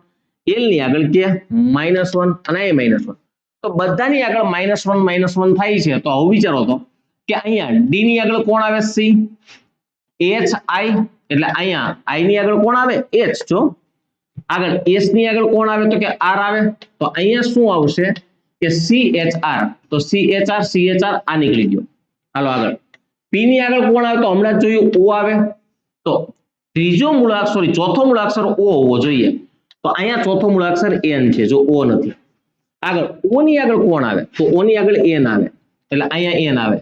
એલ ની આગળ કે -1 અને એ -1. તો બધાની આગળ -1 થાય છે. તો હવે વિચારો તો કે અહીંયા ડી ની આગળ કોણ આવે? સી. એચ આઈ એટલે અહીંયા આઈ ની આગળ કોણ આવે? એચ. જો આગળ એસ ની આગળ કોણ આવે? તો કે આર આવે. તો અહીંયા શું આવશે કે CHR. તો CHR આ નીકળી ગયો. હાલો આગળ પી ની આગળ કોણ આવે? તો હમણાં જ જોયું ઓ આવે. તો ત્રીજો મૂળાક્ષર સોરી ચોથો મૂળાક્ષર ઓ હોવો જોઈએ. તો અહીંયા ચોથો મૂળાક્ષર એન છે, જો ઓ નથી. આગળ ઓ ની આગળ કોણ આવે? તો ઓ ની આગળ એન આવે, એટલે અહીંયા એન આવે.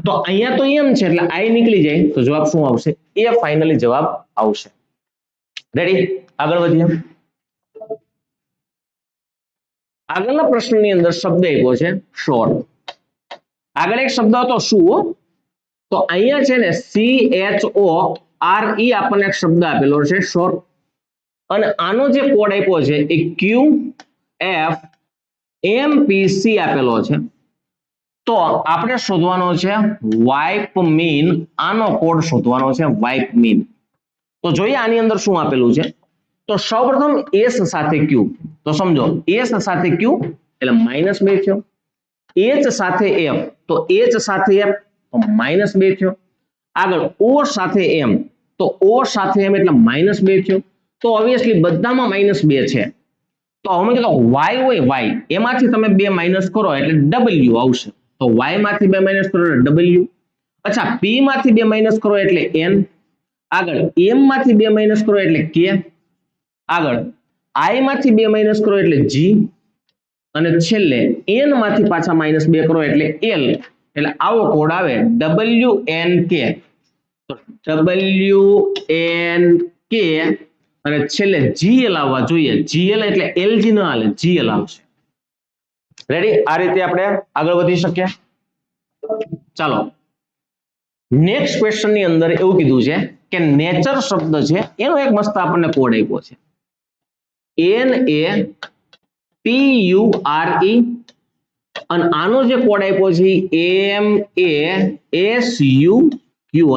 તો અહીંયા તો એમ છે એટલે આઈ નીકળી જાય. તો જવાબ શું આવશે? એ ફાઇનલી જવાબ આવશે. રેડી, આગળ વધીએ. આગળના પ્રશ્નની અંદર શબ્દ આપ્યો છે શોર. આગળ એક શબ્દ હતો શું? તો અહીંયા છે ને CHORE આપણને એક શબ્દ આપેલો છે શોર. અને આનો જે કોડ આપ્યો છે એ QFMPC આપેલો છે. તો આપણે શોધવાનો છે વાઇપ મીન. આનો કોડ શોધવાનો છે વાઇપ મીન. તો જોઈએ આની અંદર શું આપેલું છે. તો સૌપ્રથમ S સાથે Q. તો સમજો S સાથે Q એટલે -2 થયો. H સાથે F તો H સાથે F તો -2 થયો. આગળ O સાથે M તો O સાથે M એટલે -2 થયો. તો ઓબ્વિયસલી બધામાં -2 છે. તો અમે કીધું y હોય y એમાંથી તમે 2 માઈનસ કરો એટલે W આવશે. તો y માંથી 2 માઈનસ કરો એટલે W. અચ્છા, P માંથી 2 માઈનસ કરો એટલે N. આગળ M માંથી 2 માઈનસ કરો એટલે K. આગળ I માંથી 2 માઈનસ કરો એટલે G. અને છેલ્લે N માંથી પાછા -2 કરો એટલે L. એટલે આવો કોડ આવે WNK. તો WNK અને છેલ્લે GL આવવા જોઈએ. GL એટલે LG ન હાલે, GL આવશે. રેડી, આ રીતે આપણે આગળ વધી શકીએ. ચાલો નેક્સ્ટ ક્વેશ્ચન ની અંદર એવું કીધું છે કે નેચર શબ્દ છે એનો એક મસ્ત આપણને કોડ આપ્યો છે NATURE. અને આનો જે કોડ આપ્યો છે MASUQ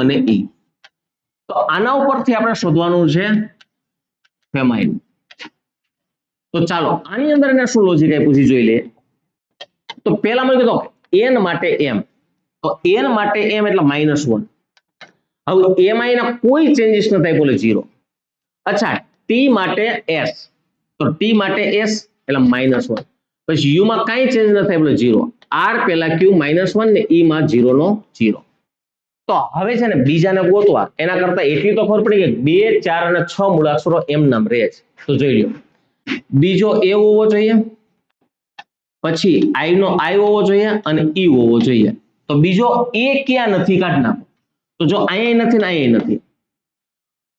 અને E. તો આના ઉપરથી આપણે શોધવાનું છે ફેમાઇન. તો ચાલો આની અંદર એને શું લોજિક આપ્યું છે જોઈ લઈએ. તો પહેલા મેં કીધું n માટે m. તો n માટે m એટલે -1. હવે એમાં એના કોઈ ચેન્જીસ નથી આપ્યો એટલે 0. અચ્છા, t માટે s. તો t માટે s એટલે -1. પછી u માં કાંઈ ચેન્જ નથી આપ્યો 0. r પહેલા q -1 ને e માં 0 નો 0. તો હવે છે ને બીજાને ગોતવા એના કરતા એટલી તો ખબર પડી કે 2 4 અને 6 મૂળાક્ષરો એમ નામ રહે છે. તો જોઈ લ્યો, બીજો a હોવો જોઈએ, પછી i નો i હોવો જોઈએ અને e હોવો જોઈએ. તો બીજો a ક્યાં નથી કાઢ નાખો. તો જો અહીંયા નથી ને અહીંયા નથી,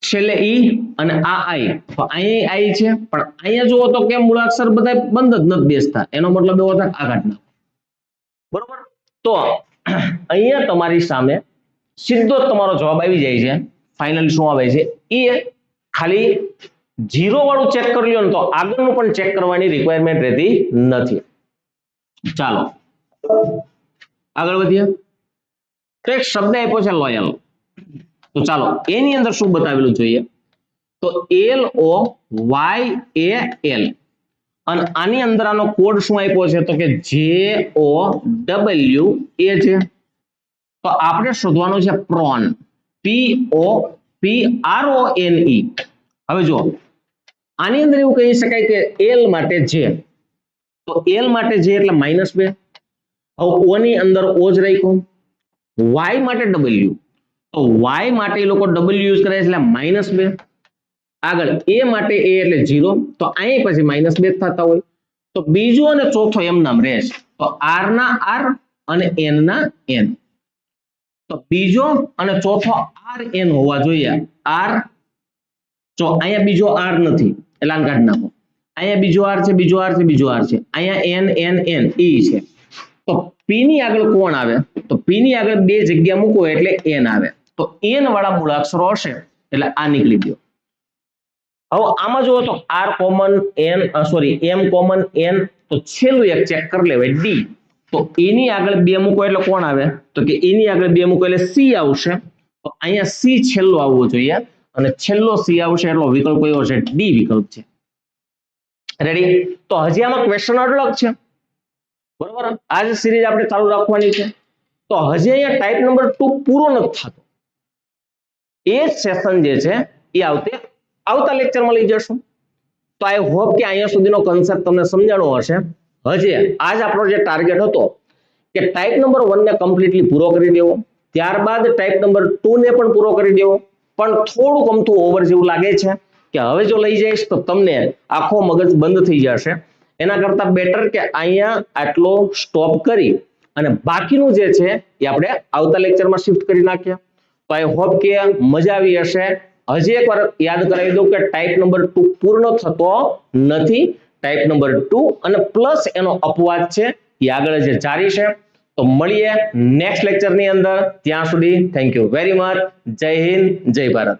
છેલ્લે e અને આ i. તો અહીંયા i છે પણ અહીંયા જુઓ તો કેમ મૂળાક્ષર બધા બંધ જ નથી બેસતા. એનો મતલબ એવો થાય આ કાઢ નાખો. બરોબર, તો અહીંયા તમારી સામે સીધો તમારો જવાબ આવી જાય છે. ફાઇનલી શું આવે છે એ ખાલી 0 વાળું ચેક કરી લ્યો ને તો આગળનું પણ ચેક કરવાની રિક્વાયરમેન્ટ રહેતી નથી. ચાલો આગળ વધીએ. તો એક શબ્દ આપ્યો છે લોયલ. તો ચાલો એની અંદર શું બતાવેલું જોઈએ. તો LOYAL. અને આની અંદર આનો કોડ શું આપ્યો છે તો કે JOWA છે. તો આપણે શોધવાનું છે પ્રોન. PRONE. હવે જો આની અંદર એવું કહી શકાય કે L માટે J. તો L માટે J એટલે -2. હવે O ની અંદર O જ રાખ્યો. Y માટે W. તો Y માટે એ લોકો W યુઝ કરે છે એટલે -2. આગળ A માટે A એટલે 0. તો અહીં પછી -2 થતા હોય. તો બીજો અને ચોથો એમ નામ રહે છે. તો R ના R અને N ના N. તો બીજો અને ચોથો RN હોવા જોઈએ. R જો અહીંયા બીજો R નથી એટલે આને કાઢી નાખો. અહીંયા બીજો R છે, બીજો R છે, બીજો R છે. અહીંયા N N N E છે. તો P ની આગળ કોણ આવે? તો P ની આગળ 2 જગ્યા મૂકો એટલે N આવે. તો N વાળા મૂળાક્ષરો હશે એટલે આ નીકળી ગયો. હવે આમાં જુઓ તો આર કોમન એન સોરી એમ કોમન એન, તો છેલ્લું એક ચેક કરી લેવાય ડી, તો એની આગળ 2 મૂકો એટલે કોણ આવે, તો કે એની આગળ 2 મૂકો એટલે સી આવશે, તો અહીંયા સી છેલ્લો આવવો જોઈએ અને છેલ્લો સી આવશે એટલો વિકલ્પ કયો છે, ડી વિકલ્પ છે. રેડી? તો હજી આમાં ક્વેશ્ચન અલગ છે, બરોબર? આ જ સિરીઝ આપણે ચાલુ રાખવાની છે. તો હજી અહીંયા ટાઈપ નંબર 2 પૂરો નથી થતો, એ સેશન જે છે એ આવતા લેક્ચરમાં લઈ જશું. તો આઈ હોપ કે અહીંયા સુધીનો કન્સેપ્ટ તમને સમજાણો હશે. હજી આજ આપણો જે ટાર્ગેટ હતો કે ટાઈપ નંબર 1 ને કમ્પ્લીટલી પૂરો કરી દેવો, ત્યારબાદ ટાઈપ નંબર 2 ને પણ પૂરો કરી દેવો, પણ થોડુંક અમથું ઓવર જેવું લાગે છે કે હવે જો લઈ જઈશ તો તમને આખો મગજ બંધ થઈ જશે. એના કરતા બેટર કે અહીંયા આટલો સ્ટોપ કરી અને બાકીનું જે છે એ આપણે આવતા લેક્ચરમાં શિફ્ટ કરી નાખીએ. તો આઈ હોપ કે મજા આવી હશે. હજી એકવાર યાદ કરાવી દઉં કે ટાઈપ નંબર 2 પૂર્ણ થતો નથી, ટાઈપ નંબર 2 અને પ્લસ એનો અપવાદ છે એ આગળ જે જારી છે. તો મળીએ નેક્સ્ટ લેક્ચરની અંદર, ત્યાં સુધી થેન્ક યુ વેરી મચ. જય હિન્દ, જય ભારત.